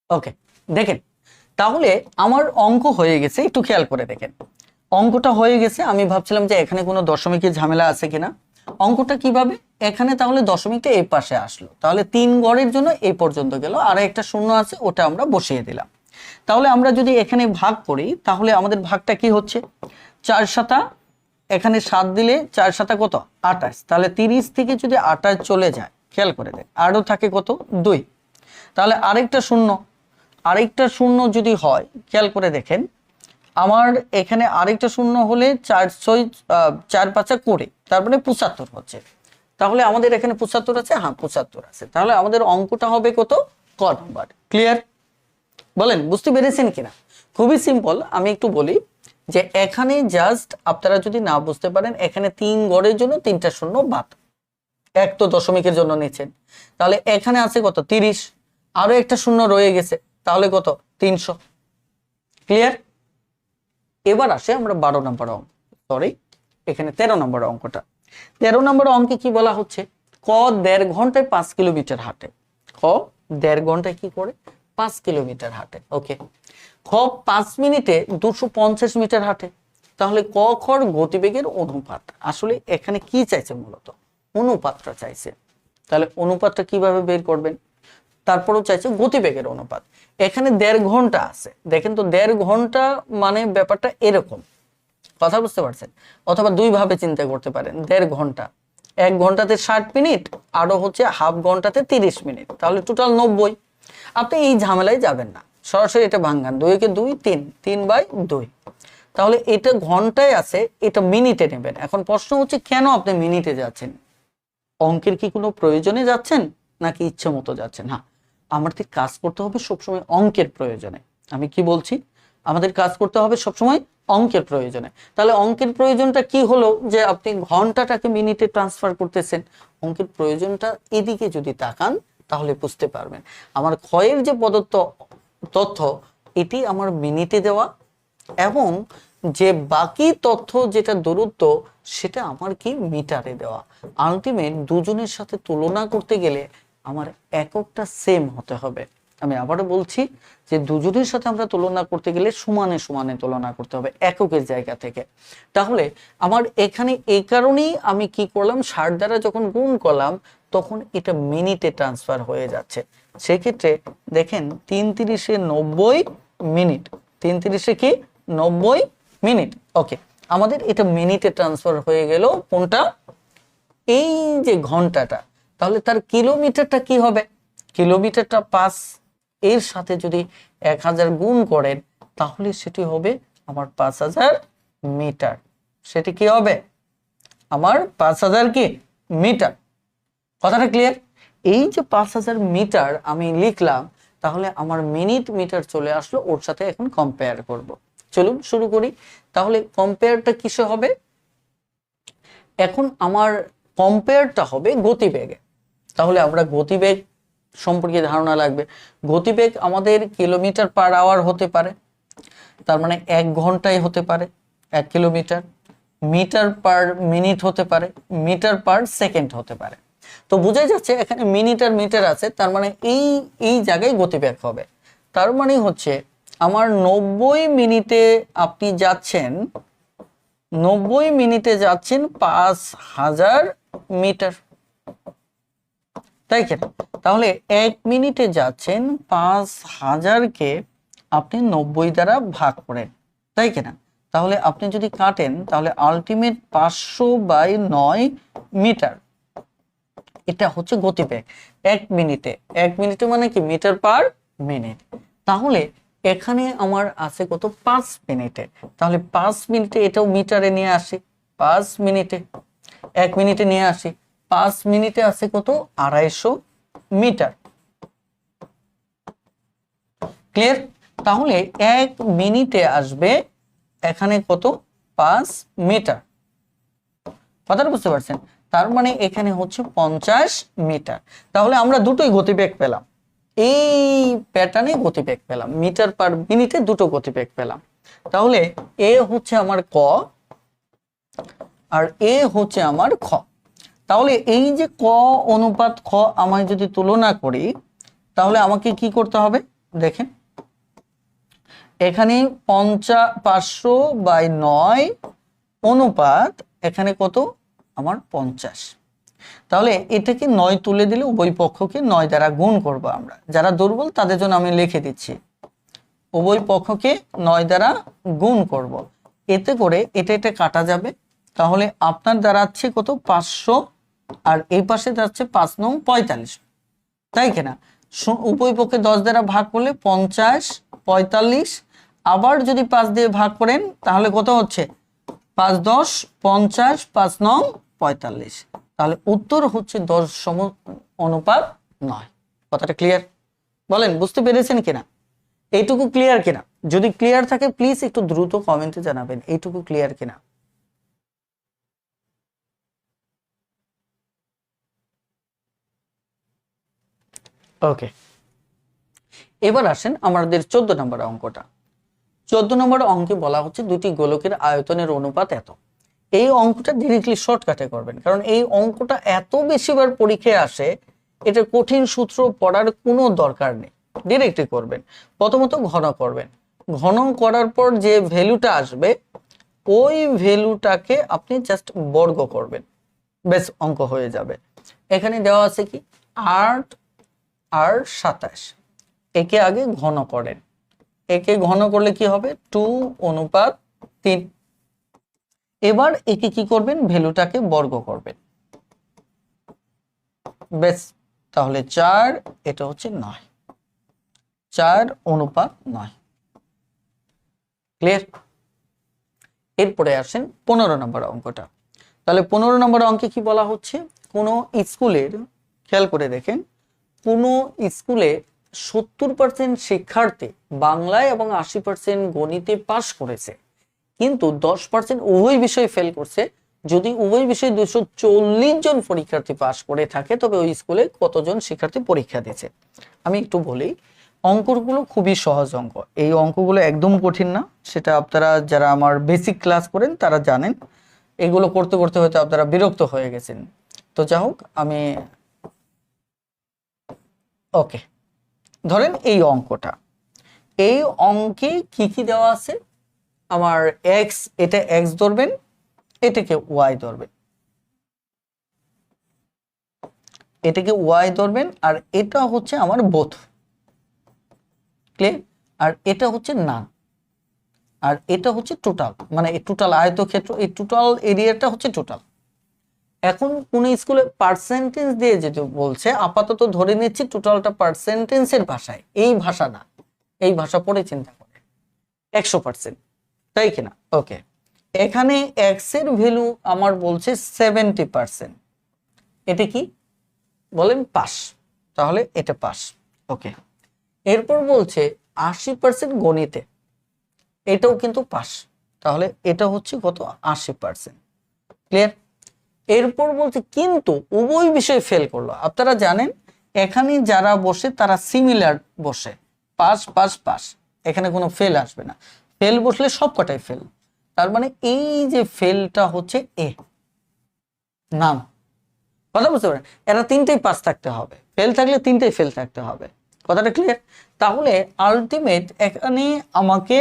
ওকে, দেখেন তাহলে আমার অঙ্ক হয়ে গেছে, একটু খেয়াল করে দেখেন, অঙ্কটা হয়ে গেছে। আমি ভাবছিলাম যে এখানে কোনো দশমিকের ঝামেলা আছে কিনা। অঙ্কটা কিভাবে, এখানে তাহলে দশমিকটা এই পাশে আসলো, তাহলে 3 গড়ের জন্য এই পর্যন্ত গেল, আর একটা শূন্য আছে ওটা আমরা বসিয়ে দিলাম। তাহলে আমরা যদি এখানে ভাগ করি তাহলে আমাদের ভাগটা কি হচ্ছে, 4 × 7, এখানে 7 দিলে 4 × 7 কত, 28। তাহলে 30 থেকে যদি 28 চলে যায়, খেয়াল করে দেখ, আরও থাকে কত, 2। তাহলে আরেকটা শূন্য যদি হয়, খেয়াল করে দেখেন, আমার এখানে আরেকটা শূন্য হলে 4 × 5 = 20, তারপরে 75 হচ্ছে। তাহলে আমাদের এখানে 75 আছে, হ্যাঁ 75 আছে। তাহলে আমাদের অঙ্কটা হবে কত, ক নাম্বার। ক্লিয়ার? বলেন বুঝতে পেরেছেন কিনা? খুবই সিম্পল। আমি একটু বলি যে এখানে জাস্ট আপনারা যদি না বুঝতে পারেন, এখানে 3 গড়ের জন্য 3টা শূন্য বাদ, এক তো দশমিকের জন্য নিচ্ছেন, তাহলে এখানে আছে কত, 30, আরো একটা শূন্য রয়ে গেছে, তাহলে কত, 300। ক্লিয়ার? এবার আসে আমরা 12 নম্বর অঙ্ক, সরি এখানে 13 নম্বর অঙ্কটা। 13 নম্বর অঙ্কে কি বলা হচ্ছে, ক 1.5 ঘন্টায় 5 কিলোমিটার হাঁটে। খ 1.5 ঘন্টায় কি করে, 5 কিলোমিটার হাঁটে। ওকে। খ 5 মিনিটে 250 মিটার হাঁটে। তাহলে ক খর গতিবেগের অনুপাত। আসলে এখানে কি চাইছে, মূলত অনুপাতটা চাইছে। তাহলে অনুপাতটা কিভাবে বের করবেন, তারপরও চাইছে গতিবেগের অনুপাত। এখানে 1.5 ঘন্টা আছে, দেখেন তো 1.5 ঘন্টা মানে ব্যাপারটা এরকম, কথা বুঝতে পারছেন? অথবা দুই ভাবে চিন্তা করতে পারেন, 1.5 ঘন্টা, 1 ঘন্টাতে 60 মিনিট, আরো হচ্ছে হাফ ঘন্টাতে 30 মিনিট, তাহলে টোটাল 90। আপনি এই ঝামেলায় যাবেন না, সরাসরি এটা ভাঙান, 2 কে 2 3, 3/2। তাহলে এটা ঘন্টায় আছে, এটা মিনিটে নেবেন। এখন প্রশ্ন হচ্ছে কেন আপনি মিনিটে যাচ্ছেন, অঙ্কের কি কোনো প্রয়োজনে যাচ্ছেন নাকি ইচ্ছে মতো যাচ্ছেন? হ্যাঁ, আমাদের কাজ করতে হবে সবসময় অঙ্কের প্রয়োজনে। আমি কি বলছি, আমাদের কাজ করতে হবে সবসময় অঙ্কের প্রয়োজনে। তাহলে অঙ্কের প্রয়োজনটা কি হলো, যে আপনি ঘন্টাটাকে মিনিটে ট্রান্সফার করতেছেন। অঙ্কের প্রয়োজনটা এদিকে যদি তাকান তাহলে বুঝতে পারবেন। আমার ক্ষয়ের যে প্রদত্ত তথ্য, এটি আমার মিনিটে দেওয়া, এবং যে বাকি তথ্য যেটা দূরত্ব, সেটা আমার কি মিটারে দেওয়া। আলটিমেট দুজনের সাথে তুলনা করতে গেলে আমার এককটা সেম হতে হবে। আমি আবারও বলছি যে দুজনের সাথে আমরা তুলনা করতে গেলে সমানে সমানে তুলনা করতে হবে এককের জায়গা থেকে। তাহলে আমার এখানে এই কারণেই আমি কি করলাম, 60 দ্বারা যখন গুণ করলাম তখন এটা মিনিটে ট্রান্সফার হয়ে যাচ্ছে। সেক্ষেত্রে দেখেন 3 × 30 = 90 মিনিট, 3 × 30 কি 90 মিনিট। ওকে, আমাদের এটা মিনিটে ট্রান্সফার হয়ে গেল, কোনটা, এই যে ঘন্টাটা। তাহলে তার কিলোমিটারটা কি হবে, কিলোমিটারটা 5, এর সাথে যদি 1000 গুণ করেন তাহলে সেটি হবে আমার 5000 মিটার। সেটি কি হবে, আমার 5000 কি মিটার। কথাটা ক্লিয়ার? এই যে 5000 মিটার আমি লিখলাম, তাহলে আমার মিনিট মিটার চলে আসলো, ওর সাথে এখন কম্পেয়ার করব। চলুন শুরু করি। তাহলে কম্পেয়ারটা কিসে হবে, এখন আমার কম্পেয়ারটা হবে গতিবেগে। তাহলে আমরা গতিবেগ সম্পর্কে ধারণা লাগবে। গতিবেগ আমাদের কিলোমিটার/আওয়ার হতে পারে, তার মানে 1 ঘন্টায় হতে পারে 1 কিলোমিটার, মিটার/মিনিট হতে পারে, মিটার/সেকেন্ড হতে পারে। তো বোঝা যাচ্ছে এখানে মিনিট আর মিটার আছে, তার মানে এই জায়গায় গতিবেগ হবে। তার মানে হচ্ছে আমার 90 মিনিটে আপনি যাচ্ছেন, 90 মিনিটে যাচ্ছেন 5000 মিটার, তাই কেন? তাহলে 1 মিনিটে যাচ্ছেন 5000 কে আপনি 90 দ্বারা ভাগ করেন, তাই কিনা? তাহলে আপনি যদি কাটেন তাহলে আলটিমেট 500/9 মিটার, এটা হচ্ছে গতিবেগ 1 মিনিটে। 1 মিনিটে মানে কি মিটার পার মিনিট। তাহলে এখানে আমার আছে কত 5 মিনিটে, তাহলে 5 মিনিটে এটাও মিটারে নিয়ে আসি, 5 মিনিটে 1 মিনিটে নিয়ে আসি, 5 মিনিটে আছে কত 250 মিটার। ক্লিয়ার? তাহলে 1 মিনিটে আসবে এখানে কত 5 মিটার। কথাটা বুঝতে পারছেন? তার মানে এখানে হচ্ছে 50 মিটার। তাহলে আমরা দুটোই গতিবেগ পেলাম, এই প্যাটার্নে গতিবেগ পেলাম, মিটার পার মিনিটে দুটো গতিবেগ পেলাম। তাহলে এ হচ্ছে আমার ক আর এ হচ্ছে আমার খ। তাহলে এই যে ক অনুপাত খ আমায় যদি তুলনা করি তাহলে আমাকে কি করতে হবে দেখেন, এখানে 500/9 অনুপাত এখানে কত আমার 50। তাহলে এটাকে 9 তুলে দিলে উভয় পক্ষকে 9 দ্বারা গুণ করব আমরা। যারা দুর্বল তাদের জন্য আমি লিখে দিচ্ছি, উভয় পক্ষকে 9 দ্বারা গুণ করব। এতে করে এটা কাটা যাবে। তাহলে আপনার দাঁড়াচ্ছে কত 500 আর এই পাশে যাচ্ছে 5 নং 45, তাই কিনা? উভয় পক্ষে 10 দ্বারা ভাগ করলে 50 45, আবার যদি 5 দিয়ে ভাগ করেন তাহলে কত হচ্ছে 5 10 50, 5 নং 45। তাহলে উত্তর হচ্ছে 10:9। কথাটা ক্লিয়ার? বলেন বুঝতে পেরেছেন কিনা? এইটুকু ক্লিয়ার কিনা? যদি ক্লিয়ার থাকে প্লিজ একটু দ্রুত কমেন্টে জানাবেন এইটুকু ক্লিয়ার কিনা। ওকে, এবার আসেন আমাদের 14 নম্বর অঙ্কটা। 14 নম্বর অঙ্কে বলা হচ্ছে দুটি গোলকের আয়তনের অনুপাত এত। এই অঙ্কটা ডিরেক্টলি শর্টকাটে করবেন, কারণ এই অঙ্কটা এত বেশিবার পরীক্ষায় আসে, এটা কঠিন সূত্র পড়ার কোনো দরকার নেই, ডিরেক্টলি করবেন। প্রথমত ঘন করবেন, ঘন করার পর যে ভ্যালুটা আসবে ওই ভ্যালুটাকে আপনি জাস্ট বর্গ করবেন, বেশ অঙ্ক হয়ে যাবে। এখানে দেওয়া আছে কি 8 আর 27, একে আগে ঘন করেন। একে ঘন করলে কি হবে 2:3। এবার একে কি করবেন ভ্যালুটাকে বর্গ করবেন, বেশ তাহলে 4, এটা হচ্ছে 9, 4:9। ক্লিয়ার? এরপরে আসেন 15 নম্বর অঙ্কটা। তাহলে 15 নম্বর অঙ্কে কি বলা হচ্ছে, কোন স্কুলের, খেয়াল করে দেখেন, কোন স্কুলে 70% শিক্ষার্থী বাংলায় এবং 80% গণিতে পাশ করেছে, কিন্তু 10% উভয় বিষয়ে ফেল করছে। যদি উভয় বিষয়ে 240 জন পরীক্ষার্থী পাশ করে থাকে তবে ওই স্কুলে কতজন শিক্ষার্থী পরীক্ষা দিয়েছে? আমি একটু বলি, অঙ্কগুলো খুবই সহজ অঙ্ক, এই অঙ্কগুলো একদম কঠিন না, সেটা আপনারা যারা আমার বেসিক ক্লাস করেন তারা জানেন। এগুলো করতে করতে হয়তো আপনারা বিরক্ত হয়ে গেছেন। তো যা হোক, আমি ওকে, ধরেন এই অঙ্কটা, এই অঙ্কে কি কি দেওয়া আছে, আমার এক্স, এটা এক্স ধরবেন, এটাকে ওয়াই ধরবেন, এটাকে ওয়াই ধরবেন, আর এটা হচ্ছে আমার বোথ। ক্লিয়ার? আর এটা হচ্ছে নান, আর এটা হচ্ছে টোটাল, মানে এই টোটাল আয়তক্ষেত্র, এই টোটাল এরিয়াটা হচ্ছে টোটাল। এখন কোন স্কুলে পার্সেন্টেজ দিয়ে যেটা বলছে, আপাতত ধরে নিচ্ছি টোটালটা পার্সেন্টেজের ভাষায়, এই ভাষা না, এই ভাষা পড়ে চিন্তা করে 100%, তাই কিনা? ওকে, এখানে এক্স এর ভ্যালু আমার বলছে 70%, এটা কি বলেন পাস, তাহলে এটা পাস। ওকে, এরপর বলছে 80% গণিতে, এটাও কিন্তু পাস, তাহলে এটা হচ্ছে কত 80%। ক্লিয়ার? এরপর বলছে কিন্তু উভয় বিষয়ে ফেল করলো। আপনারা জানেন এখানে যারা বসে তারা সিমিলার বসে, পাস পাস পাস, এখানে কোনো ফেল আসবে না। ফেল বসলে সব কটাই ফেল, তার মানে এই যে ফেলটা হচ্ছে এ নাম। কথা বুঝতে পারেন? এরা তিনটেই পাস থাকতে হবে, ফেল থাকলে তিনটেই ফেল থাকতে হবে। কথাটা ক্লিয়ার? তাহলে আলটিমেট এখানে আমাকে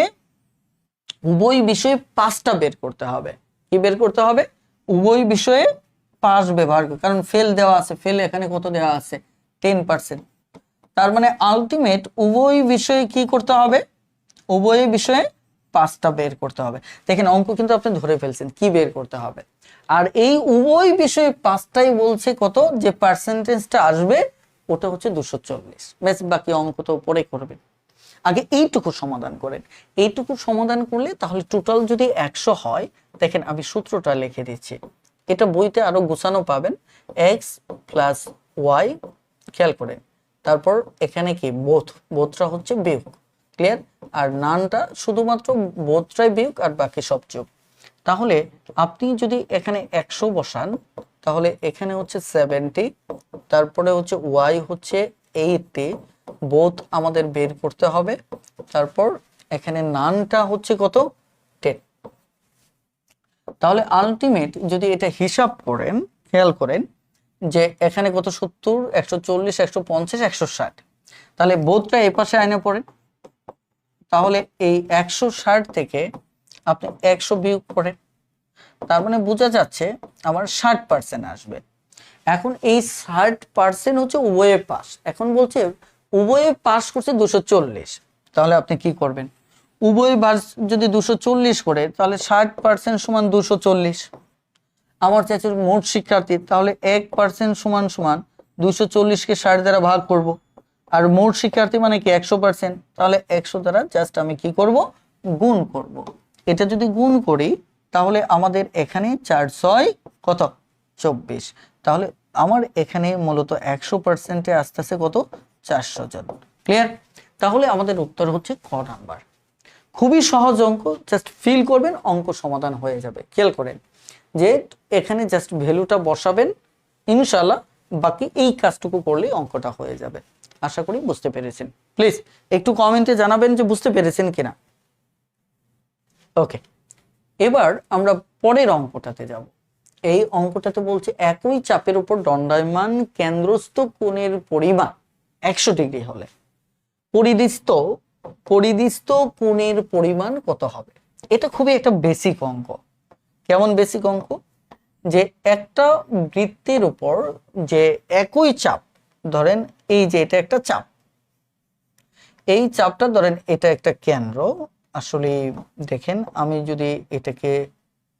উভয় বিষয়ে পাসটা বের করতে হবে। কি বের করতে হবে? উভয় বিষয়ে পাস ব্যবহার, কারণ ফেল দেওয়া আছে, ফেল এখানে কত দেওয়া আছে 10%। তার মানে আলটিমেট উভয় বিষয়ে কি করতে হবে, উভয় বিষয়ে 5টা বের করতে হবে। দেখেন অঙ্ক কিন্তু আপনি ধরে ফেলছেন কি বের করতে হবে। আর এই উভয় বিষয়ে 5টাই বলছে কত, যে পার্সেন্টেজটা আসবে ওটা হচ্ছে 240। বেশ বাকি অঙ্ক তো পরে করবেন, আগে এইটুকু সমাধান করেন। এইটুকু সমাধান করলে তাহলে টোটাল যদি 100 হয়, দেখেন আমি সূত্রটা লিখে দিচ্ছি, এটা বইতে আরো গোছানো পাবেন। x প্লাস ওয়াই, খেয়াল করেন, তারপর এখানে কি বোধটা হচ্ছে বিয়োগ, ক্লিয়ার, আর নানটা শুধুমাত্র বোধটাই বিয়োগ আর বাকি সব যোগ। তাহলে আপনি যদি এখানে 100 বসান, তাহলে এখানে হচ্ছে 70, তারপরে হচ্ছে ওয়াই হচ্ছে 80, বোধ আমাদের বের করতে হবে, তারপর এখানে নানটা হচ্ছে কত 10। তাহলে আলটিমেট যদি এটা হিসাব করেন, খেয়াল করেন যে এখানে কত 70, 140, 150, 160, তাহলে বোধটা এই পাশে আইনে পড়েন। তাহলে এই 160 থেকে আপনি 100 বিয়োগ করেন, তার মানে বোঝা যাচ্ছে আমার 60% আসবে। এখন এই 60% হচ্ছে উভয়ে পাস। এখন বলছে উভয়ে পাস করছে 240, তাহলে আপনি কি করবেন, উভয় পাস যদি 240 করে তাহলে 60% সমান 240। আমার চাচুর মোট শিক্ষার্থী, তাহলে 1% সমান সমান 240-কে 60 দ্বারা ভাগ করব, আর মোট শিক্ষার্থী মানে কি 100%, তাহলে 100 দ্বারা জাস্ট আমি কি করব, গুণ করব। এটা যদি গুণ করি তাহলে আমাদের এখানে 4 কত 24, তাহলে আমার এখানে মূলত 100%-এ আসতেছে কত 400 জন। ক্লিয়ার? তাহলে আমাদের উত্তর হচ্ছে ক নাম্বার। খুবই সহজ অঙ্ক, জাস্ট ফিল করবেন অঙ্ক সমাধান হয়ে যাবে। খেয়াল করেন যে এখানে জাস্ট ভ্যালুটা বসাবেন, ইনশাআল্লাহ বাকি এই কাজটুকু করলেই অঙ্কটা হয়ে যাবে। আশা করি বুঝতে পেরেছেন। প্লিজ একটু কমেন্টে জানাবেন যে বুঝতে পেরেছেন কিনা। ওকে, এবার আমরা পরের অঙ্কটাতে যাব। এই অঙ্কটাতে বলছে একই চাপের উপর দণ্ডায়মান কেন্দ্রস্থ কোণের পরিমাণ 100 ডিগ্রি হলে পরিদিষ্ট কোণের পরিমাণ কত হবে। এটা খুবই একটা বেসিক অঙ্ক। কেমন বেসিক অঙ্ক, যে একটা বৃত্তের উপর যে একই চাপ, ধরেন এই যে এটা একটা চাপ, এই চাপটা ধরেন এটা একটা কেন্দ্র। আসলে দেখেন আমি যদি এটাকে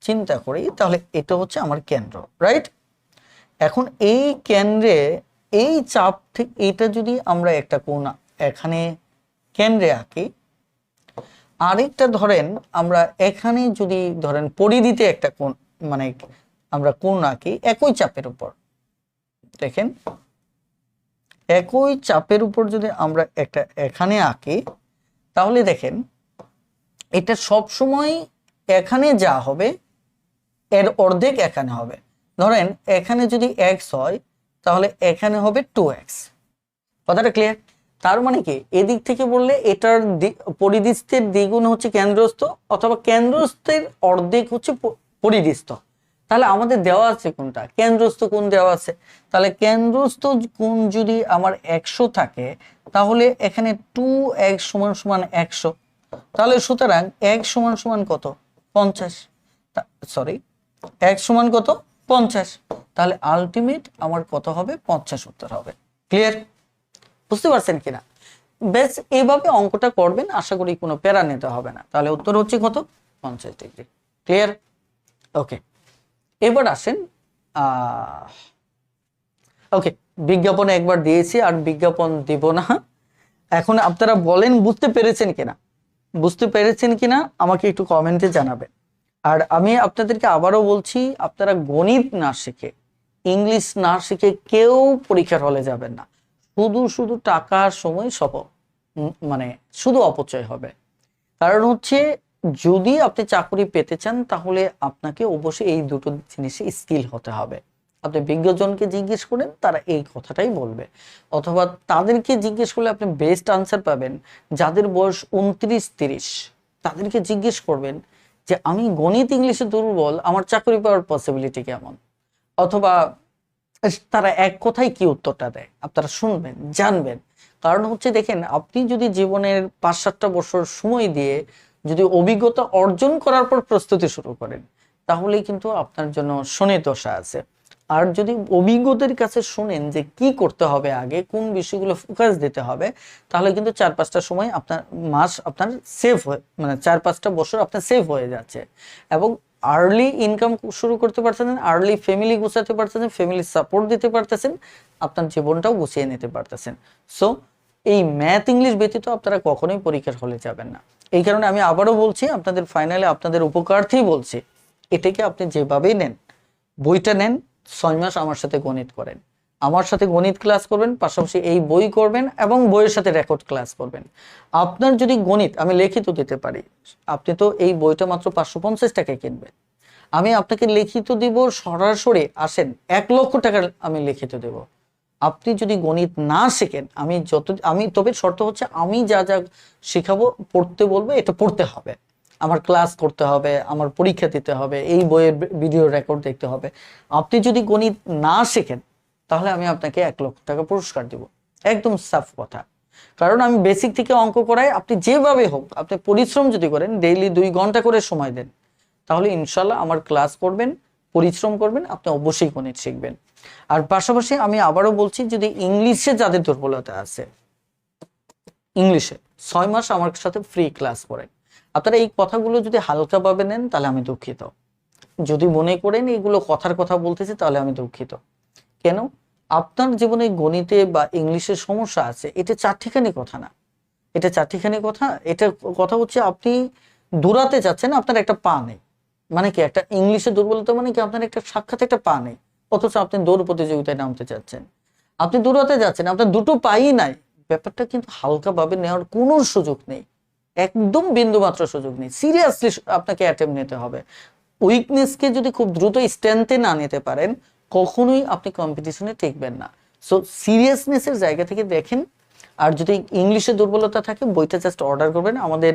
চিন্তা করি তাহলে এটা হচ্ছে আমার কেন্দ্র, রাইট। এখন এই কেন্দ্রে এই চাপ থেকে এটা যদি আমরা একটা কোণ এখানে কেন্দ্রে আঁকি, আরেকটা ধরেন আমরা এখানে যদি ধরেন পরিধিতে একটা কোণ মানে আমরা কোণ আঁকি একই চাপের উপর, দেখেন একই চাপের উপর যদি আমরা একটা এখানে আঁকি, তাহলে দেখেন এটা সব সময় এখানে যা হবে এর অর্ধেক এখানে হবে। ধরেন এখানে যদি x হয় তাহলে এখানে হবে 2x। কথাটা ক্লিয়ার? তার মানে কি এদিক থেকে বললে এটার পরিধিস্থের দ্বিগুণ হচ্ছে কেন্দ্রস্থ, অথবা কেন্দ্রস্থের অর্ধেক হচ্ছে পরিধিস্থ। তাহলে আমাদের দেওয়া আছে কোনটা, কেন্দ্রস্থ কোণ দেওয়া আছে। তাহলে কেন্দ্রস্থ কোণ যদি আমার 100 থাকে তাহলে এখানে 2x সমান সমান 100, তাহলে সুতরাং x সমান সমান কত 50, সরি x সমান কত 50, তাহলে আলটিমেট আমার কত হবে 50 উত্তর হবে। ক্লিয়ার? বুঝতে পারছেন কিনা? বেশ এইভাবে অঙ্কটা করবেন, আশা করি কোনো প্যারা নিতে হবে না। তাহলে উত্তর হচ্ছে কত 50 ডিগ্রি। ক্লিয়ার? ওকে, এবার আসেন ওকে, বিজ্ঞাপনে একবার দিয়েছি আর বিজ্ঞাপন দিব না। এখন আপনারা বলেন বুঝতে পেরেছেন কিনা, বুঝতে পেরেছেন কিনা আমাকে একটু কমেন্টে জানাবেন। আর আমি আপনাদেরকে আবারও বলছি, আপনারা গণিত না শিখে, ইংলিশ না শিখে কেউ পরীক্ষার হলে যাবেন না। শুধু টাকার সময় মানে শুধু অপচয় হবে। কারণ হচ্ছে যদি আপনি চাকরি পেতে চান তাহলে আপনাকে অবশ্যই এই দুটো জিনিসে স্কিল হতে হবে। আপনি বিজ্ঞজনকে জিজ্ঞেস করেন, তারা এই কথাটাই বলবে, অথবা তাদেরকে জিজ্ঞেস করলে আপনি বেস্ট আনসার পাবেন। যাদের বয়স 29-30 তাদেরকে জিজ্ঞেস করবেন যে আমি গণিত ইংলিশে দুর্বল, আমার চাকরি পাওয়ার পসিবিলিটি কেমন, অথবা তারা এক কথায় কি উত্তরটা দেয় আপনারা শুনবেন, জানবেন। কারণ হচ্ছে দেখেন, আপনি যদি জীবনের 5-7টা বছর সময় দিয়ে যদি অভিজ্ঞতা অর্জন করার পর প্রস্তুতি শুরু করেন, তাহলেই কিন্তু আপনার জন্য শনি দশা আছে। আর যদি অভিজ্ঞদের কাছে শুনেন যে কি করতে হবে, আগে কোন বিষয়গুলো ফোকাস দিতে হবে, তাহলে কিন্তু 4-5টা সময় আপনার মাস আপনার সেভ হয়ে, মানে 4-5টা বছর আপনার সেভ হয়ে যাচ্ছে, এবং আর্লি ইনকাম শুরু করতে পারতেছেন, আর্লি ফ্যামিলি গুছাতে পারতেছেন, ফ্যামিলি সাপোর্ট দিতে পারতেছেন, আপনার জীবনটাও গুছিয়ে নিতে পারতেছেন। সো এই ম্যাথ ইংলিশ ব্যতীত আপনারা কখনোই পরীক্ষার হলে যাবেন না। এই কারণে আমি আবারও বলছি, আপনাদের ফাইনালে আপনাদের উপকারার্থেই বলছি, এটাকে আপনি যেভাবেই নেন, বইটা নেন, 6 মাস আমার সাথে গণিত করেন, আমার সাথে গণিত ক্লাস করবেন, পাশাপাশি এই বই করবেন এবং বইয়ের সাথে রেকর্ড ক্লাস করবেন। আপনার যদি গণিত আমি লিখিত দিতে পারি, আপনি তো এই বইটা মাত্র 550 টাকায় কিনবেন, আমি আপনাকে লিখিত দিব, সরাসরি আসেন 1 লক্ষ টাকা আমি লিখিত দেব। আপনি যদি গণিত না শেখেন, আমি তবে শর্ত হচ্ছে আমি যা যা শেখাবো, পড়তে বলবো, এটা পড়তে হবে, আমার ক্লাস করতে হবে, আমার পরীক্ষা দিতে হবে, এই বইয়ের ভিডিও রেকর্ড দেখতে হবে। আপনি যদি গণিত না শেখেন, তাহলে আমি আপনাকে 1 লক্ষ টাকা পুরস্কার দিব, একদম সাফ কথা। কারণ আমি বেসিক থেকে অঙ্ক করাই, আপনি যেভাবে হোক, আপনি পরিশ্রম যদি করেন, ডেইলি 2 ঘন্টা করে সময় দেন, তাহলে ইনশাল্লাহ আমার ক্লাস করবেন, পরিশ্রম করবেন, আপনি অবশ্যই গণিত শিখবেন। আর পাশাপাশি আমি আবারও বলছি, যদি ইংলিশে যাদের দুর্বলতা আছে, ইংলিশে 6 মাস আমার সাথে ফ্রি ক্লাস করেন। আপনারা এই কথাগুলো যদি হালকাভাবে নেন, তাহলে আমি দুঃখিত। যদি মনে করেন এগুলো কথার কথা বলতেছি, তাহলে আমি দুঃখিত। কেন? আপনার জীবনে গণিতে বা ইংলিশের সমস্যা আছে, এটা চারটিখানি কথা না, এটা চারটিখানি কথা। এটা কথা হচ্ছে আপনি দৌড়াতে যাচ্ছেন, আপনার একটা পা নেই, মানে কি একটা ইংলিশে দুর্বলতা, মানে কি আপনার একটা সাক্ষাৎ একটা পা নেই, অথচ আপনি দৌড় প্রতিযোগিতায় নামতে চাচ্ছেন, আপনি দৌড়াতে যাচ্ছেন, আপনার দুটো পাই নাই। ব্যাপারটা কিন্তু হালকাভাবে নেওয়ার কোনো সুযোগ নেই, একদম বিন্দুমাত্র সুযোগ নেই। সিরিয়াসলি আপনাকে অ্যাটেম্প নিতে হবে। উইকনেসকে যদি খুব দ্রুত স্ট্রেংথে না নিতে পারেন, কখনোই আপনি কম্পিটিশনে টিকবেন না। সো সিরিয়াসনেসের জায়গা থেকে দেখেন। আর যদি ইংলিশে দুর্বলতা থাকে, বইটা জাস্ট অর্ডার করবেন, আমাদের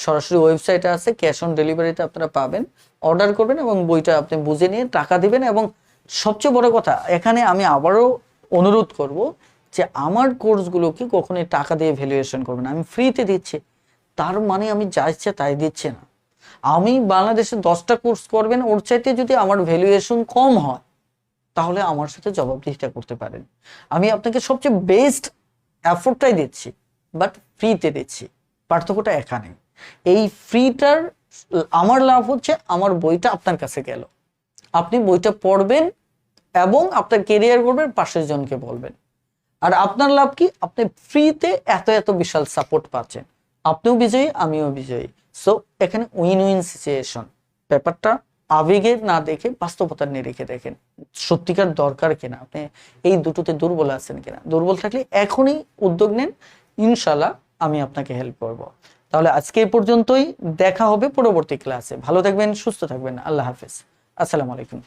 সরাসরি ওয়েবসাইটে আছে, ক্যাশ অন ডেলিভারিতে আপনারা পাবেন, অর্ডার করবেন এবং বইটা আপনি বুঝে নিয়ে টাকা দিবেন। এবং সবচেয়ে বড় কথা, এখানে আমি আবারও অনুরোধ করব যে আমার কোর্সগুলোকে কখনোই টাকা দিয়ে ভ্যালুয়েশন করবেন, আমি ফ্রিতে দিচ্ছি, তার মানে আমি যা ইচ্ছে তাই দিচ্ছি না। আমি বাংলাদেশে 10টা কোর্স করবেন, ওর চাইতে যদি আমার ভ্যালুয়েশন কম হয়, তাহলে আমার সাথে জবাবদিহিতা করতে পারেন। আমি আপনাকে সবচেয়ে বেস্ট এফোর্টটাই দিচ্ছি, বাট ফ্রিতে দিচ্ছি। পার্থক্যটা এখানে। এই ফ্রিটার আমার লাভ হচ্ছে, আমার বইটা আপনার কাছে গেল, আপনি বইটা পড়বেন এবং আপনার কেরিয়ার করবেন, পাশের জনকে বলবেন। আর আপনার লাভ কি? আপনি ফ্রিতে এত এত বিশাল সাপোর্ট পাচ্ছেন, আপনিও বিজয়ী, আমিও বিজয়ী। সো এখানে উইন উইন সিচুয়েশন। ব্যাপারটা আবেগে না দেখে বাস্তবতার নিরিখে দেখেন, সত্যিকার দরকার কিনা, আপনি এই দুটোতে দুর্বল আছেন কিনা। দুর্বল থাকলে এখনই উদ্যোগ নেন, ইনশাল্লাহ আমি আপনাকে হেল্প করব। তাহলে আজকে এই পর্যন্তই, দেখা হবে পরবর্তী ক্লাসে। ভালো থাকবেন, সুস্থ থাকবেন, আল্লাহ হাফেজ, আসসালামু আলাইকুম।